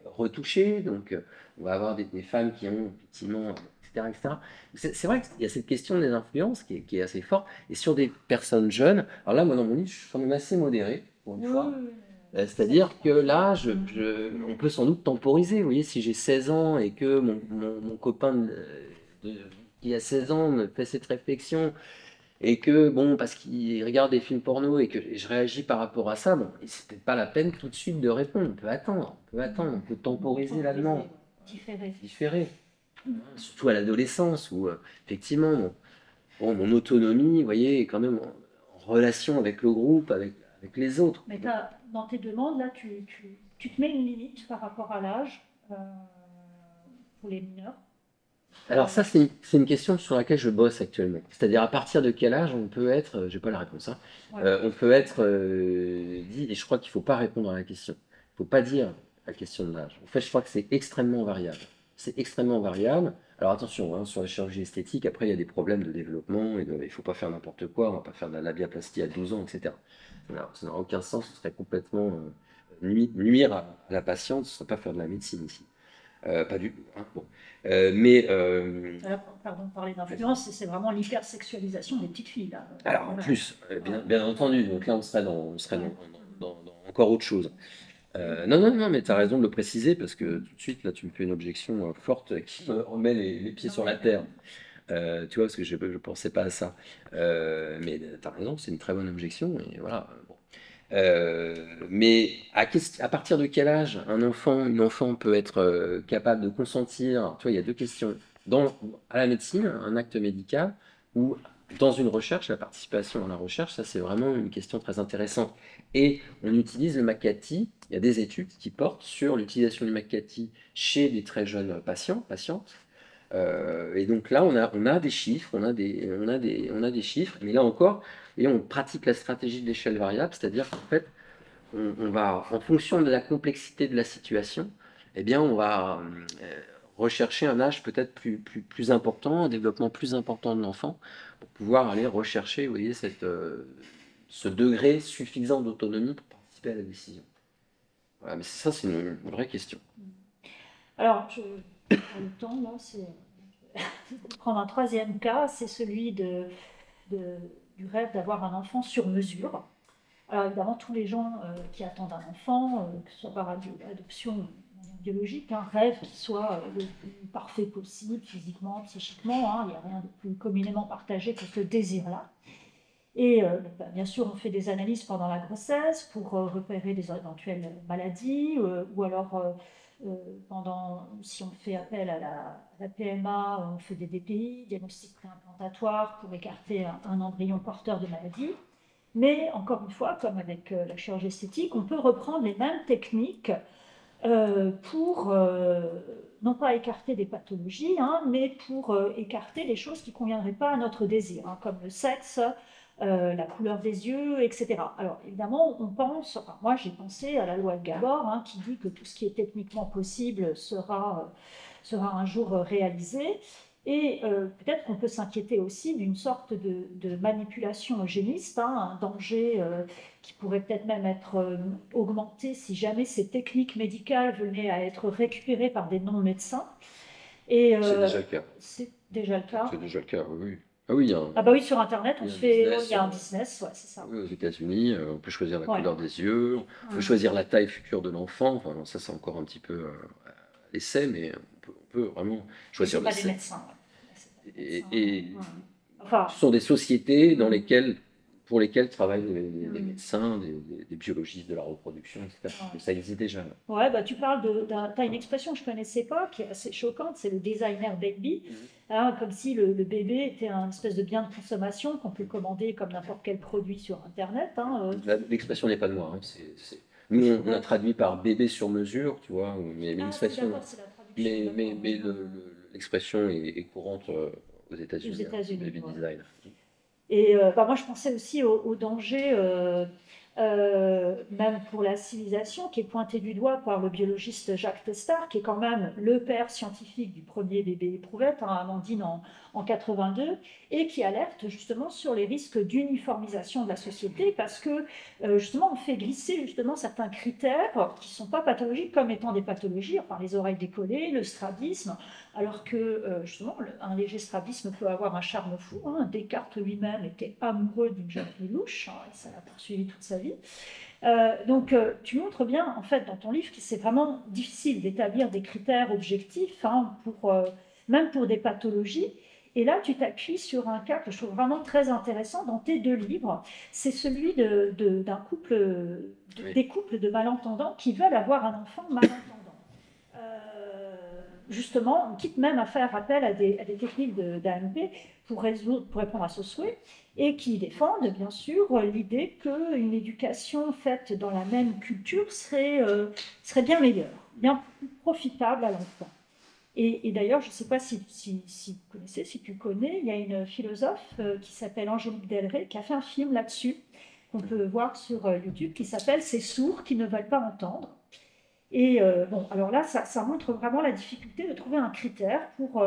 retouchées. Donc, on va avoir des femmes qui ont effectivement, etc., etc. C'est vrai qu'il y a cette question des influences qui est assez forte. Et sur des personnes jeunes, alors là, moi, dans mon livre, je suis quand même assez modéré, pour une Oui, fois. oui, oui, ça C'est-à-dire c'est que parfait. là, on peut sans doute temporiser. Vous voyez, si j'ai 16 ans et que mon copain qui a 16 ans me fait cette réflexion et que, bon, parce qu'il regarde des films porno et que je réagis par rapport à ça, bon, c'est peut-être pas la peine tout de suite de répondre. On peut temporiser là-dedans, Temporiser, différer. différer. Surtout à l'adolescence où, effectivement, mon autonomie, vous voyez, est quand même en relation avec le groupe, avec les autres. Mais dans tes demandes, là, tu te mets une limite par rapport à l'âge pour les mineurs. Alors ça, c'est une question sur laquelle je bosse actuellement. C'est-à-dire à partir de quel âge on peut être, j'ai pas la réponse, hein, Ouais. on peut être dit, et je crois qu'il faut pas répondre à la question. Il faut pas dire la question de l'âge. En fait, je crois que c'est extrêmement variable. C'est extrêmement variable. Alors attention, hein, sur la chirurgie esthétique, après il y a des problèmes de développement, il faut pas faire n'importe quoi, on va pas faire de la labiaplastie à 12 ans, etc. Ça n'aura aucun sens, ce serait complètement nuire à la patiente, ce serait pas faire de la médecine ici. Pas du tout, hein, bon. Mais Là, pardon de parler d'influence, c'est vraiment l'hypersexualisation des petites filles, là. alors en Voilà. plus, bien entendu, donc là on serait Ouais. dans encore autre chose. Non, mais tu as raison de le préciser parce que tout de suite là tu me fais une objection forte qui me remet les pieds sur la terre. Tu vois, parce que je ne pensais pas à ça. Mais tu as raison, c'est une très bonne objection. Et voilà, bon. Mais à partir de quel âge une enfant peut être capable de consentir? Tu vois, il y a deux questions. À la médecine, un acte médical, ou dans une recherche, la participation à la recherche, ça c'est vraiment une question très intéressante. Et on utilise le McCarthy, il y a des études qui portent sur l'utilisation du McCarthy chez des très jeunes patientes. Et donc là, on a des chiffres, on a des chiffres, mais là encore, et on pratique la stratégie de l'échelle variable, c'est-à-dire qu'en fait, on va, en fonction de la complexité de la situation, eh bien, on va rechercher un âge peut-être plus important, un développement plus important de l'enfant, pour pouvoir aller rechercher, vous voyez, ce degré suffisant d'autonomie pour participer à la décision. Voilà, mais ça, c'est une vraie question. Alors, pour le temps, là, c'est prendre un troisième cas, c'est celui du rêve d'avoir un enfant sur mesure. Alors évidemment, tous les gens qui attendent un enfant, que ce soit par adoption ou de manière biologique, rêvent qu'il soit le plus parfait possible, physiquement, psychiquement. Il n'y a rien de plus communément partagé que ce désir-là. Et bien sûr, on fait des analyses pendant la grossesse pour repérer des éventuelles maladies, ou alors si on fait appel à la PMA, on fait des DPI, diagnostics préimplantatoires, pour écarter un embryon porteur de maladie. Mais encore une fois, comme avec la chirurgie esthétique, on peut reprendre les mêmes techniques pour non pas écarter des pathologies, mais pour écarter les choses qui ne conviendraient pas à notre désir, comme le sexe, la couleur des yeux, etc. Alors évidemment, moi j'ai pensé à la loi de Gabor, qui dit que tout ce qui est techniquement possible sera un jour réalisé. Et peut-être qu'on peut s'inquiéter aussi d'une sorte de manipulation eugéniste, un danger qui pourrait peut-être même être augmenté si jamais ces techniques médicales venaient à être récupérées par des non-médecins. Et C'est déjà le cas. c'est déjà le cas. C'est déjà le cas, oui. Ah oui, Ah bah oui, sur Internet, il y a un business, ouais, c'est ça. Oui, aux États-Unis, on peut choisir la Ouais. couleur des yeux, on peut choisir la taille future de l'enfant. Enfin, ça, c'est encore un petit peu à l'essai, mais on peut vraiment choisir C'est le pas des sexe. médecins. C'est pas des médecins. Et Enfin, ce sont des sociétés pour lesquelles travaillent des médecins, des biologistes de la reproduction, etc. Donc, ça existe déjà. ouais, bah, tu parles t'as une expression que je ne connaissais pas, qui est assez choquante, c'est le designer baby. Comme si le bébé était un espèce de bien de consommation qu'on peut commander comme n'importe quel produit sur Internet. L'expression n'est pas de moi. Nous, on a traduit par bébé sur mesure, tu vois, mais l'expression. D'accord, c'est la traduction. Mais l'expression est courante aux États-Unis. Aux États-Unis, baby ouais. design. Et moi, je pensais aussi au danger même pour la civilisation, qui est pointée du doigt par le biologiste Jacques Testard, qui est quand même le père scientifique du premier bébé éprouvette, hein, Amandine en 82, et qui alerte justement sur les risques d'uniformisation de la société, parce que justement on fait glisser justement certains critères qui ne sont pas pathologiques comme étant des pathologies, enfin les oreilles décollées, le strabisme, alors que justement un léger strabisme peut avoir un charme fou, hein. Descartes lui-même était amoureux d'une jeune fille louche, hein, et ça l'a poursuivi toute sa vie. Donc tu montres bien en fait dans ton livre que c'est vraiment difficile d'établir des critères objectifs, hein, même pour des pathologies. Et là, tu t'appuies sur un cas que je trouve vraiment très intéressant dans tes 2 livres. C'est celui d'un couple, des couples de malentendants qui veulent avoir un enfant malentendant. Justement, quitte même à faire appel à des techniques d'AMP pour répondre à ce souhait, et qui défendent bien sûr l'idée qu'une éducation faite dans la même culture serait bien meilleure, bien plus profitable à l'enfant. Et d'ailleurs, je ne sais pas si vous connaissez, si tu connais, il y a une philosophe qui s'appelle Angélique Delray qui a fait un film là-dessus, qu'on peut voir sur YouTube, qui s'appelle « Ces sourds qui ne veulent pas entendre ». Et bon, alors là, ça montre vraiment la difficulté de trouver un critère pour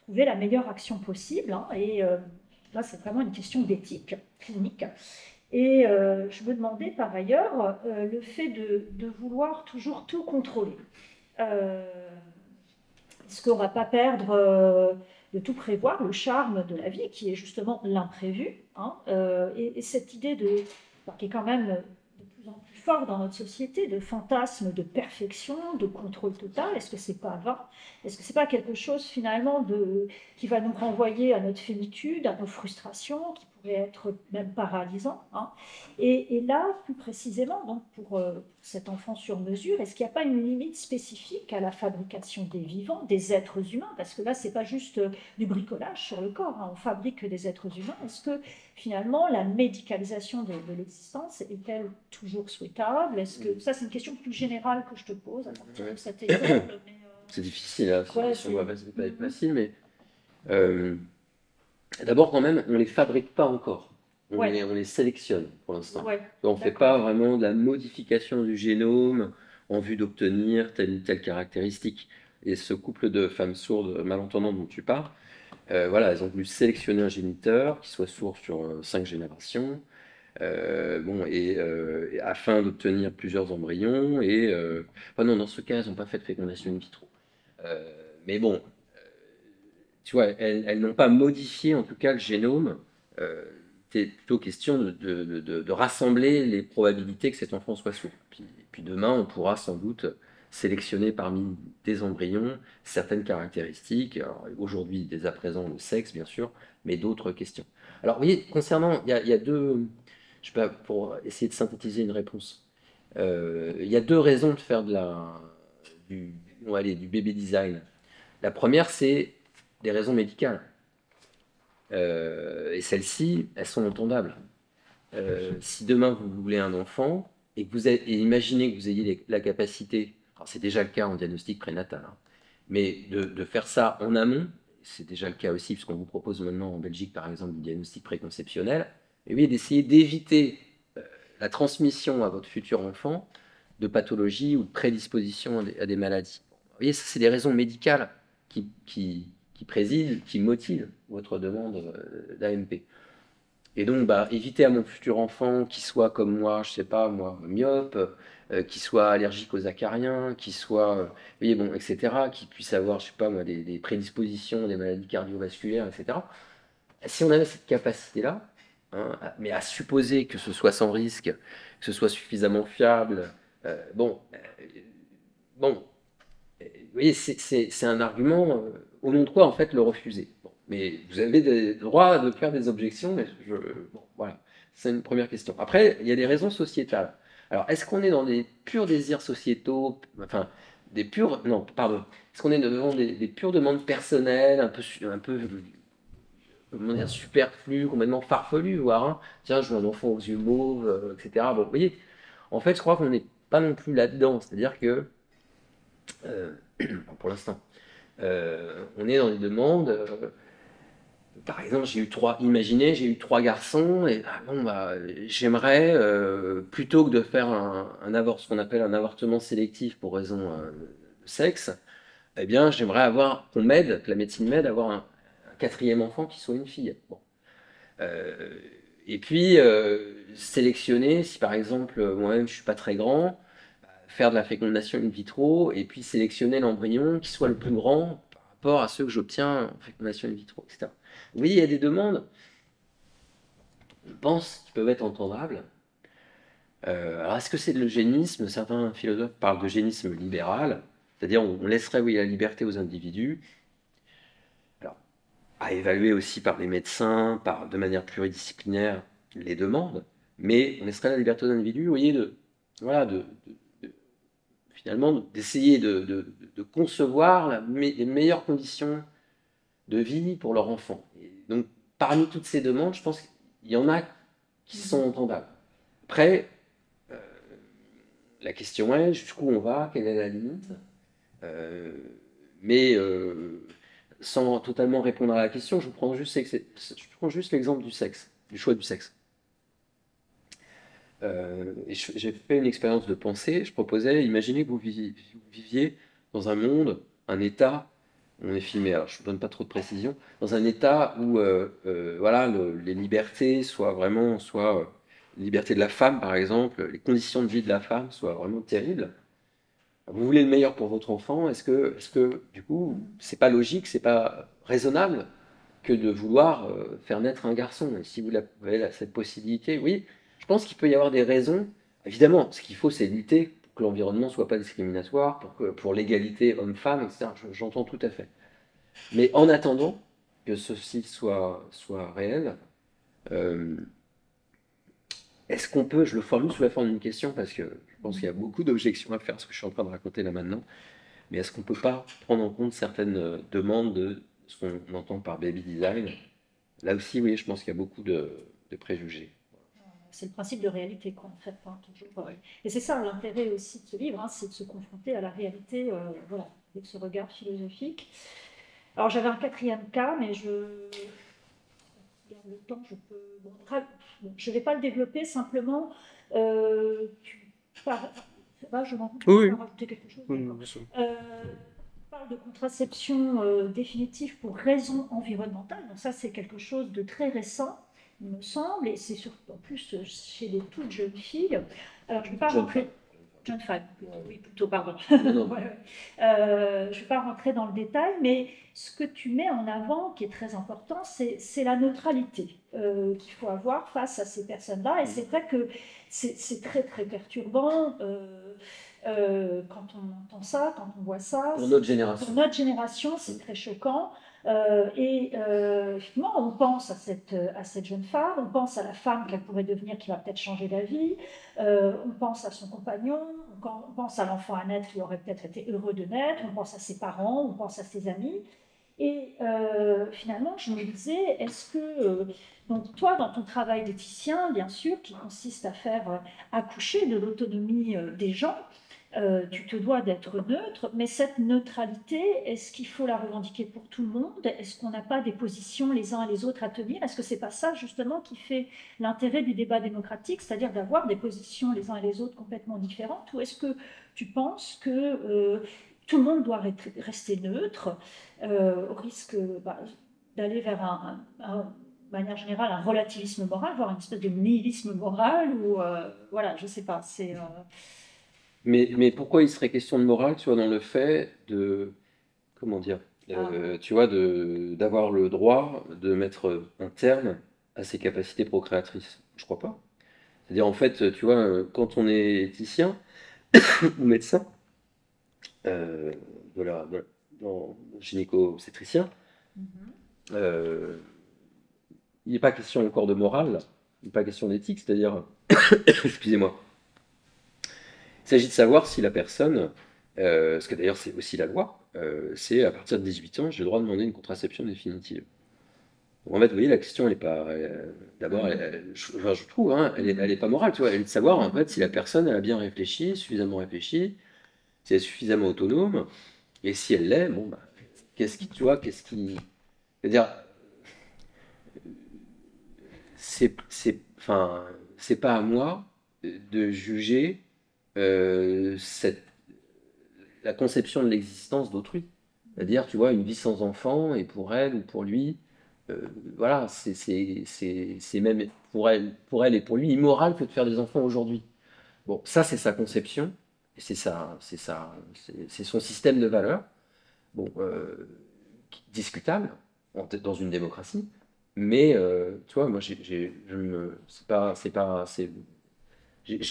trouver la meilleure action possible, hein. Et là, c'est vraiment une question d'éthique clinique. Et je me demandais par ailleurs le fait de vouloir toujours tout contrôler. Est-ce qu'on ne va pas perdre de tout prévoir le charme de la vie, qui est justement l'imprévu, hein, et cette idée qui est quand même de plus en plus forte dans notre société, de fantasme de perfection, de contrôle total. Est-ce que c'est pas vain? Est-ce que c'est pas quelque chose finalement qui va nous renvoyer à notre finitude, à nos frustrations, qui pourrait être même paralysant, hein? Et là, plus précisément, donc pour cet enfant sur mesure, est-ce qu'il n'y a pas une limite spécifique à la fabrication des vivants, des êtres humains? Parce que là, c'est pas juste du bricolage sur le corps, hein, on fabrique des êtres humains. Est-ce que finalement, la médicalisation de l'existence est-elle toujours souhaitable? Est-ce que ça, c'est une question plus générale que je te pose à partir de cet exemple, mais, C'est difficile, hein, ouais, ça va pas être facile, mais d'abord quand même, on les fabrique pas encore. On les sélectionne pour l'instant. ouais, On ne fait pas vraiment de la modification du génome en vue d'obtenir telle ou telle caractéristique. Et ce couple de femmes sourdes malentendantes dont tu parles, voilà, elles ont voulu sélectionner un géniteur qui soit sourd sur 5 générations, et afin d'obtenir plusieurs embryons. Enfin non, dans ce cas, elles n'ont pas fait de fécondation in vitro. Mais bon, tu vois, elles n'ont pas modifié en tout cas le génome. C'est plutôt question de rassembler les probabilités que cet enfant soit sourd. Puis demain, on pourra sans doute sélectionner parmi des embryons certaines caractéristiques. Aujourd'hui, dès à présent, le sexe, bien sûr, mais d'autres questions. Alors, vous voyez, concernant, il y a deux, je sais pas, pour essayer de synthétiser une réponse, il y a 2 raisons de faire du baby design. La première, c'est des raisons médicales. Et celles-ci, elles sont entendables. Si demain vous voulez un enfant et imaginez que vous ayez la capacité, alors c'est déjà le cas en diagnostic prénatal, hein, mais de faire ça en amont, c'est déjà le cas aussi puisqu'on vous propose maintenant en Belgique par exemple du diagnostic préconceptionnel, et oui, d'essayer d'éviter la transmission à votre futur enfant de pathologies ou de prédisposition à des maladies. Vous voyez, ça c'est des raisons médicales qui président, qui motivent votre demande d'AMP. Et donc, éviter à mon futur enfant qu'il soit comme moi, je sais pas, moi, myope, qu'il soit allergique aux acariens, qu'il soit, vous voyez, bon, etc., qu'il puisse avoir, je sais pas, moi, des prédispositions, des maladies cardiovasculaires, etc. Si on avait cette capacité-là, hein, mais à supposer que ce soit sans risque, que ce soit suffisamment fiable, bon, vous voyez, c'est un argument au nom de quoi, en fait, le refuser. Bon, mais vous avez le droit de faire des objections, mais bon, voilà, c'est une première question. Après, il y a des raisons sociétales. Alors, est-ce qu'on est dans des purs désirs sociétaux, enfin, non, pardon, est-ce qu'on est devant des pures demandes personnelles, un peu comment dire, superflues, complètement farfelues, voire, hein, tiens, je veux un enfant aux yeux mauves, etc. Bon, vous voyez, en fait, je crois qu'on n'est pas non plus là-dedans, c'est-à-dire que, pour l'instant, on est dans des demandes par exemple, imaginez, j'ai eu 3 garçons, et bon, bah, j'aimerais, plutôt que de faire ce qu'on appelle un avortement sélectif pour raison de sexe, eh bien, j'aimerais que la médecine m'aide à avoir un 4e enfant qui soit une fille. Bon. Euh, et puis, sélectionner, si par exemple, moi-même, je suis pas très grand, faire de la fécondation in vitro, et puis sélectionner l'embryon qui soit le plus grand par rapport à ceux que j'obtiens en fécondation in vitro, etc. Oui, il y a des demandes, je pense, qui peuvent être entendables. Alors, est-ce que c'est de l'eugénisme? Certains philosophes parlent d'eugénisme libéral, c'est-à-dire on laisserait, oui, la liberté aux individus. Alors, à évaluer aussi par les médecins, de manière pluridisciplinaire, les demandes, mais on laisserait la liberté aux individus, vous voyez, voilà, finalement, d'essayer de concevoir les meilleures conditions de vie pour leur enfant. Et donc, parmi toutes ces demandes, je pense qu'il y en a qui sont entendables. Après, la question est jusqu'où on va, quelle est la limite, mais sans totalement répondre à la question, je prends juste l'exemple du sexe, du choix du sexe. J'ai fait une expérience de pensée, je proposais, imaginez que vous viviez dans un monde, un état, on est filmé, alors je ne donne pas trop de précision, dans un état où voilà, les libertés soient vraiment, liberté de la femme par exemple, les conditions de vie de la femme soient vraiment terribles. Vous voulez le meilleur pour votre enfant, est-ce que du coup, c'est pas logique, c'est pas raisonnable que de vouloir faire naître un garçon? Et si vous avez cette possibilité, oui, je pense qu'il peut y avoir des raisons. Évidemment, ce qu'il faut, c'est lutter pour que l'environnement ne soit pas discriminatoire, pour l'égalité homme-femme, etc. J'entends tout à fait. Mais en attendant que ceci soit réel, euh, est-ce qu'on peut, je le formule sous la forme d'une question, parce que je pense qu'il y a beaucoup d'objections à faire à ce que je suis en train de raconter là maintenant, mais est-ce qu'on ne peut pas prendre en compte certaines demandes de ce qu'on entend par baby design? Là aussi, oui, je pense qu'il y a beaucoup de préjugés. C'est le principe de réalité, quoi, en fait. Hein, toujours. Et c'est ça l'intérêt aussi de ce livre, hein, c'est de se confronter à la réalité, voilà, avec ce regard philosophique. Alors j'avais un 4e cas, mais le temps, je peux. Bon, je ne vais pas le développer, simplement. Tu je m'en Oui, rajouter quelque chose. oui, bien sûr. Parle de contraception définitive pour raison environnementale. Donc ça, c'est quelque chose de très récent, il me semble, et c'est surtout en plus chez les toutes jeunes filles. Alors, je ne vais pas rentrer. Jeune femme, oui, plutôt, pardon. Non. Je ne vais pas rentrer dans le détail, mais ce que tu mets en avant, qui est très important, c'est la neutralité qu'il faut avoir face à ces personnes-là. Et c'est vrai que c'est très, très perturbant. Quand on entend ça, quand on voit ça. Pour notre génération. Pour notre génération, c'est très choquant. Effectivement, on pense à cette jeune femme, on pense à la femme qu'elle pourrait devenir, qui va peut-être changer d'avis, on pense à son compagnon, on pense à l'enfant à naître qui aurait peut-être été heureux de naître, on pense à ses parents, on pense à ses amis. Et finalement, je me disais, est-ce que, donc toi, dans ton travail d'éthicien, bien sûr, qui consiste à faire accoucher de l'autonomie des gens, tu te dois d'être neutre, mais cette neutralité, est-ce qu'il faut la revendiquer pour tout le monde? Est-ce qu'on n'a pas des positions les uns et les autres à tenir? Est-ce que c'est pas ça justement qui fait l'intérêt du débat démocratique, c'est-à-dire d'avoir des positions les uns et les autres complètement différentes? Ou est-ce que tu penses que tout le monde doit rester neutre, au risque d'aller vers de manière générale, un relativisme moral, voire une espèce de nihilisme moral, ou voilà, je sais pas, c'est... Mais pourquoi il serait question de morale, tu vois, dans le fait de, comment dire, tu vois, d'avoir le droit de mettre un terme à ses capacités procréatrices? Je crois pas. C'est-à-dire, en fait, tu vois, quand on est éthicien ou médecin, gynéco-obstétricien, il n'est pas question encore de morale, là. Il n'est pas question d'éthique, c'est-à-dire, excusez-moi, il s'agit de savoir si la personne, parce que d'ailleurs c'est aussi la loi, c'est à partir de 18 ans, j'ai le droit de demander une contraception définitive. Donc, en fait, vous voyez, la question, elle n'est pas. D'abord, je trouve, hein, elle est pas morale, tu vois. Elle est de savoir, en fait, si la personne elle a bien réfléchi, suffisamment réfléchi, si elle est suffisamment autonome, et si elle l'est, bon, bah, qu'est-ce qui. C'est-à-dire, enfin, c'est pas à moi de juger euh, cette, la conception de l'existence d'autrui. C'est-à-dire, tu vois, une vie sans enfant, et pour elle ou pour lui, voilà, c'est même pour elle et pour lui immoral que de faire des enfants aujourd'hui. Bon, ça, c'est sa conception, et c'est son système de valeurs. Bon, discutable dans une démocratie, mais tu vois, moi, j'ai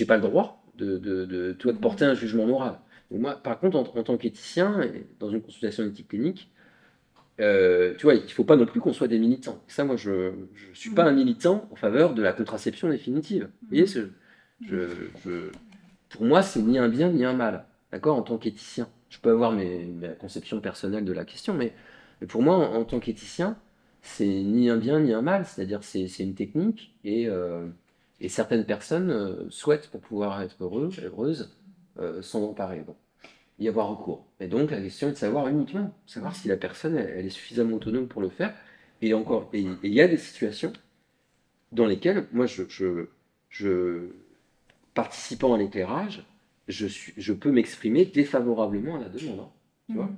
pas le droit tu vois, de porter un jugement moral. Donc moi, par contre, en tant qu'éthicien, et dans une consultation éthique clinique, tu vois, il faut pas non plus qu'on soit des militants. Ça, moi, je suis pas un militant en faveur de la contraception définitive. Vous voyez, je, je- pour moi, c'est ni un bien ni un mal. D'accord, en tant qu'éthicien. Je peux avoir ma conception personnelle de la question, mais pour moi, en tant qu'éthicien, c'est ni un bien ni un mal. C'est-à-dire, c'est une technique et certaines personnes souhaitent, pour pouvoir être heureuses, s'en emparer. Bon, y avoir recours. Et donc, la question est de savoir uniquement, savoir si la personne, elle est suffisamment autonome pour le faire. Et il y a des situations dans lesquelles, moi, je participant à l'éclairage, je peux m'exprimer défavorablement à la demande, hein, tu vois,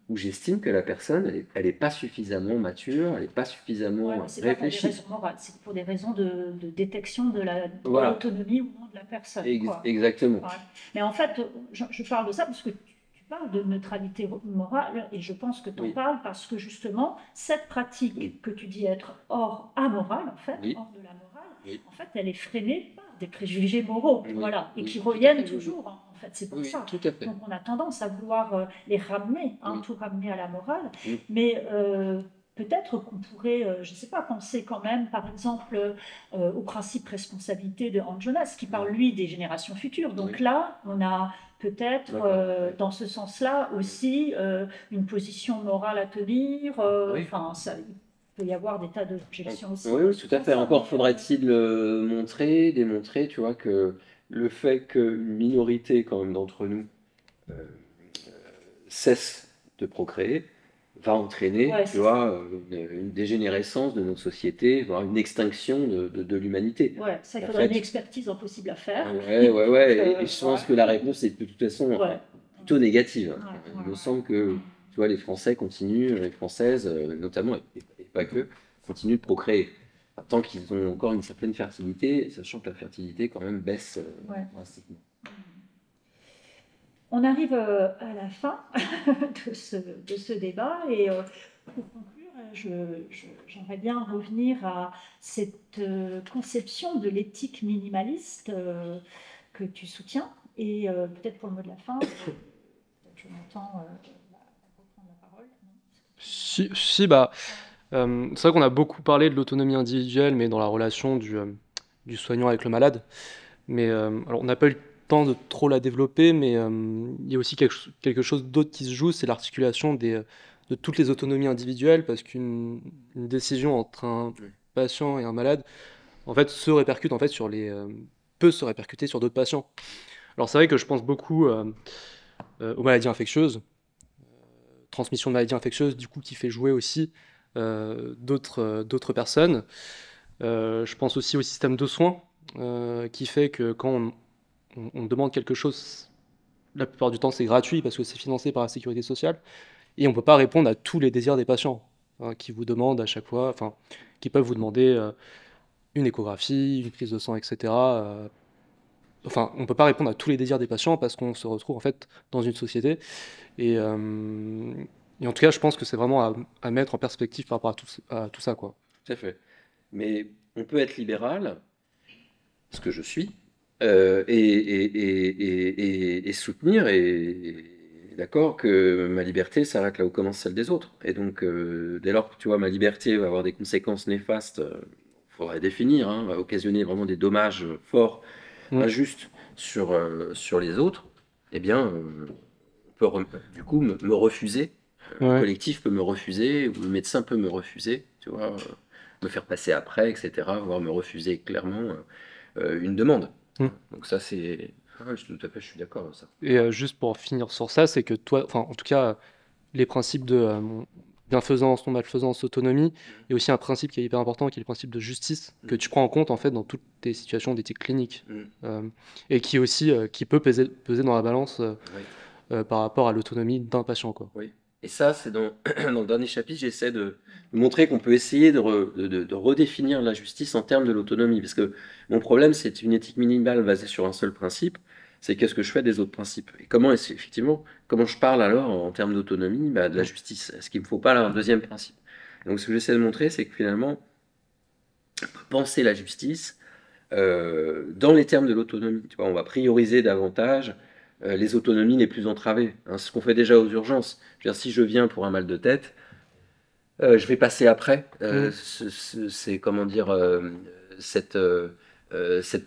où j'estime que la personne, elle est pas suffisamment mature, elle n'est pas suffisamment Ouais, mais c'est pas pour des réfléchie. raisons morales, c'est pour des raisons de détection de Voilà, l'autonomie ou non de la personne, quoi. exactement. Ouais. Mais en fait, je parle de ça parce que tu parles de neutralité morale et je pense que tu en Oui, parles parce que justement, cette pratique oui, que tu dis être hors amorale, en fait, oui, hors de la morale, oui, en fait, elle est freinée par des préjugés moraux, oui, voilà, et oui, qui tout à reviennent fait, oui, oui, toujours, hein, en fait, c'est pour oui, oui, ça. tout à fait. Donc on a tendance à vouloir les ramener, hein, Oui, tout ramener à la morale, oui, mais peut-être qu'on pourrait, je ne sais pas, penser quand même, par exemple, au principe responsabilité de Hans Jonas, qui parle, lui, des générations futures. Donc oui, là, on a peut-être, d'accord. dans ce sens-là, aussi une position morale à tenir. Oui. Enfin, il peut y avoir des tas d'objections aussi Oui, dans oui, ce tout à fait. sens-là. Encore faudrait-il démontrer, tu vois, que le fait qu'une minorité, quand même, d'entre nous euh, cesse de procréer va entraîner, Ouais, tu c'est ça. vois, une dégénérescence de notre société, voire une extinction de l'humanité. Ouais, ça, il En faudrait une fait, expertise impossible à faire. ouais, ouais, Donc, ouais. Et je pense ouais, que la réponse est de toute façon ouais, plutôt négative. ouais, Il me ouais, semble que, tu vois, les Français continuent, les Françaises notamment, et pas que, continuent de procréer. Tant qu'ils ont encore une certaine fertilité, sachant que la fertilité quand même baisse ouais. Ouais. drastiquement. On arrive à la fin de ce débat et pour conclure, j'aimerais bien revenir à cette conception de l'éthique minimaliste que tu soutiens et peut-être pour le mot de la fin, je m'entends reprendre la parole. Si, bah, c'est vrai qu'on a beaucoup parlé de l'autonomie individuelle, mais dans la relation du soignant avec le malade. Mais alors, on n'a pas eu le temps de trop la développer, mais il y a aussi quelque chose d'autre qui se joue, c'est l'articulation de toutes les autonomies individuelles, parce qu'une décision entre un Oui, patient et un malade, en fait, se répercute en fait peut se répercuter sur d'autres patients. Alors c'est vrai que je pense beaucoup aux maladies infectieuses, transmission de maladies infectieuses, du coup, qui fait jouer aussi d'autres personnes. Je pense aussi au système de soins, qui fait que quand on demande quelque chose, la plupart du temps c'est gratuit parce que c'est financé par la sécurité sociale, et on ne peut pas répondre à tous les désirs des patients, hein, qui vous demandent à chaque fois, enfin, qui peuvent vous demander une échographie, une prise de sang, etc. Enfin, on ne peut pas répondre à tous les désirs des patients parce qu'on se retrouve en fait dans une société. Et, euh, et en tout cas, je pense que c'est vraiment à mettre en perspective par rapport à tout ça, quoi. tout à fait. Mais on peut être libéral, ce que je suis, et soutenir, d'accord, que ma liberté s'arrête là où commence celle des autres. Et donc, dès lors que tu vois, ma liberté va avoir des conséquences néfastes, il faudrait définir, hein, va occasionner vraiment des dommages forts, Mm. injustes sur les autres, eh bien, on peut du coup me refuser. Le Ouais. collectif peut me refuser, ou le médecin peut me refuser, tu vois, me faire passer après, etc., voire me refuser clairement une demande. Mm. Donc ça, c'est... Ah ouais, tout à fait, je suis d'accord avec ça. Et juste pour finir sur ça, c'est que toi, enfin, en tout cas, les principes de bienfaisance, non-malfaisance, autonomie, il y a aussi un principe qui est hyper important, qui est le principe de justice, que tu prends en compte en fait dans toutes tes situations d'éthique clinique, et qui aussi qui peut peser dans la balance Oui. par rapport à l'autonomie d'un patient, quoi. Oui. Et ça, c'est dans le dernier chapitre, j'essaie de montrer qu'on peut essayer de redéfinir la justice en termes de l'autonomie. Parce que mon problème, c'est une éthique minimale basée sur un seul principe, c'est qu'est-ce que je fais des autres principes. Et effectivement, comment je parle alors en termes d'autonomie de la justice? Est-ce qu'il ne me faut pas là un deuxième principe? Donc ce que j'essaie de montrer, c'est que finalement, on peut penser la justice dans les termes de l'autonomie. Tu vois, on va prioriser davantage les autonomies les plus entravées. Hein, ce qu'on fait déjà aux urgences. Je veux dire, si je viens pour un mal de tête, je vais passer après. C'est comment dire cette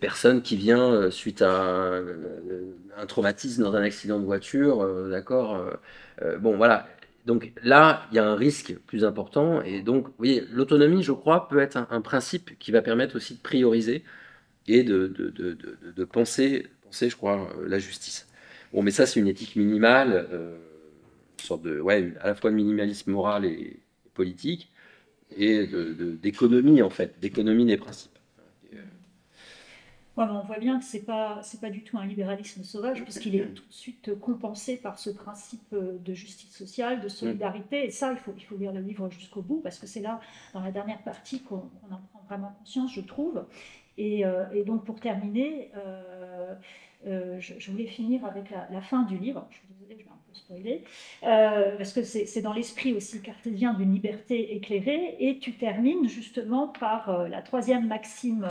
personne qui vient suite à un traumatisme dans un accident de voiture, d'accord. Bon, voilà. Donc là, il y a un risque plus important. Et donc, vous voyez, l'autonomie, je crois, peut être un principe qui va permettre aussi de prioriser et de penser, je crois, la justice. Bon, mais ça, c'est une éthique minimale, une sorte de, ouais, à la fois de minimalisme moral et politique, et d'économie, en fait, d'économie des principes. Ouais, mais on voit bien que c'est pas du tout un libéralisme sauvage, puisqu'il est tout de suite compensé par ce principe de justice sociale, de solidarité. Et ça, il faut lire le livre jusqu'au bout, parce que c'est là, dans la dernière partie, qu'on en prend vraiment conscience, je trouve. Et donc, pour terminer, je voulais finir avec la fin du livre. Je suis désolée, je vais un peu spoiler, parce que c'est dans l'esprit aussi cartésien d'une liberté éclairée. Et tu termines justement par la troisième maxime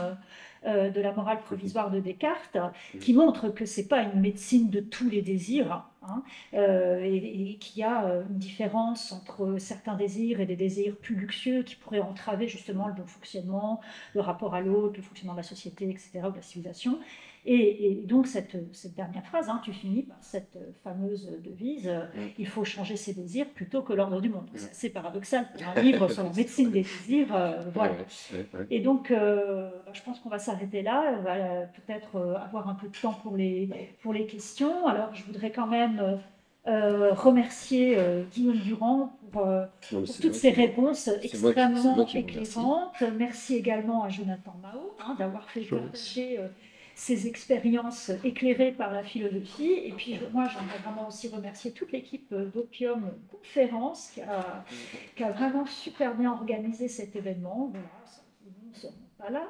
de la morale provisoire de Descartes, qui montre que ce n'est pas une médecine de tous les désirs, hein, et qu'il y a une différence entre certains désirs et des désirs plus luxueux qui pourraient entraver justement le bon fonctionnement, le rapport à l'autre, le fonctionnement de la société, etc., ou de la civilisation. Et donc cette dernière phrase, hein, tu finis par cette fameuse devise, il faut changer ses désirs plutôt que l'ordre du monde. C'est assez paradoxal pour un livre sur la médecine des désirs. Voilà. Et donc, je pense qu'on va s'arrêter là. On va peut-être avoir un peu de temps pour les questions. Alors, je voudrais quand même remercier Guillaume Durand pour toutes ces réponses extrêmement éclairantes. Merci également à Jonathan Mao d'avoir fait partager ces expériences éclairées par la philosophie. Et puis moi, j'aimerais vraiment aussi remercier toute l'équipe d'Opium Conférence qui a vraiment super bien organisé cet événement. Voilà, nous ne sommes pas là.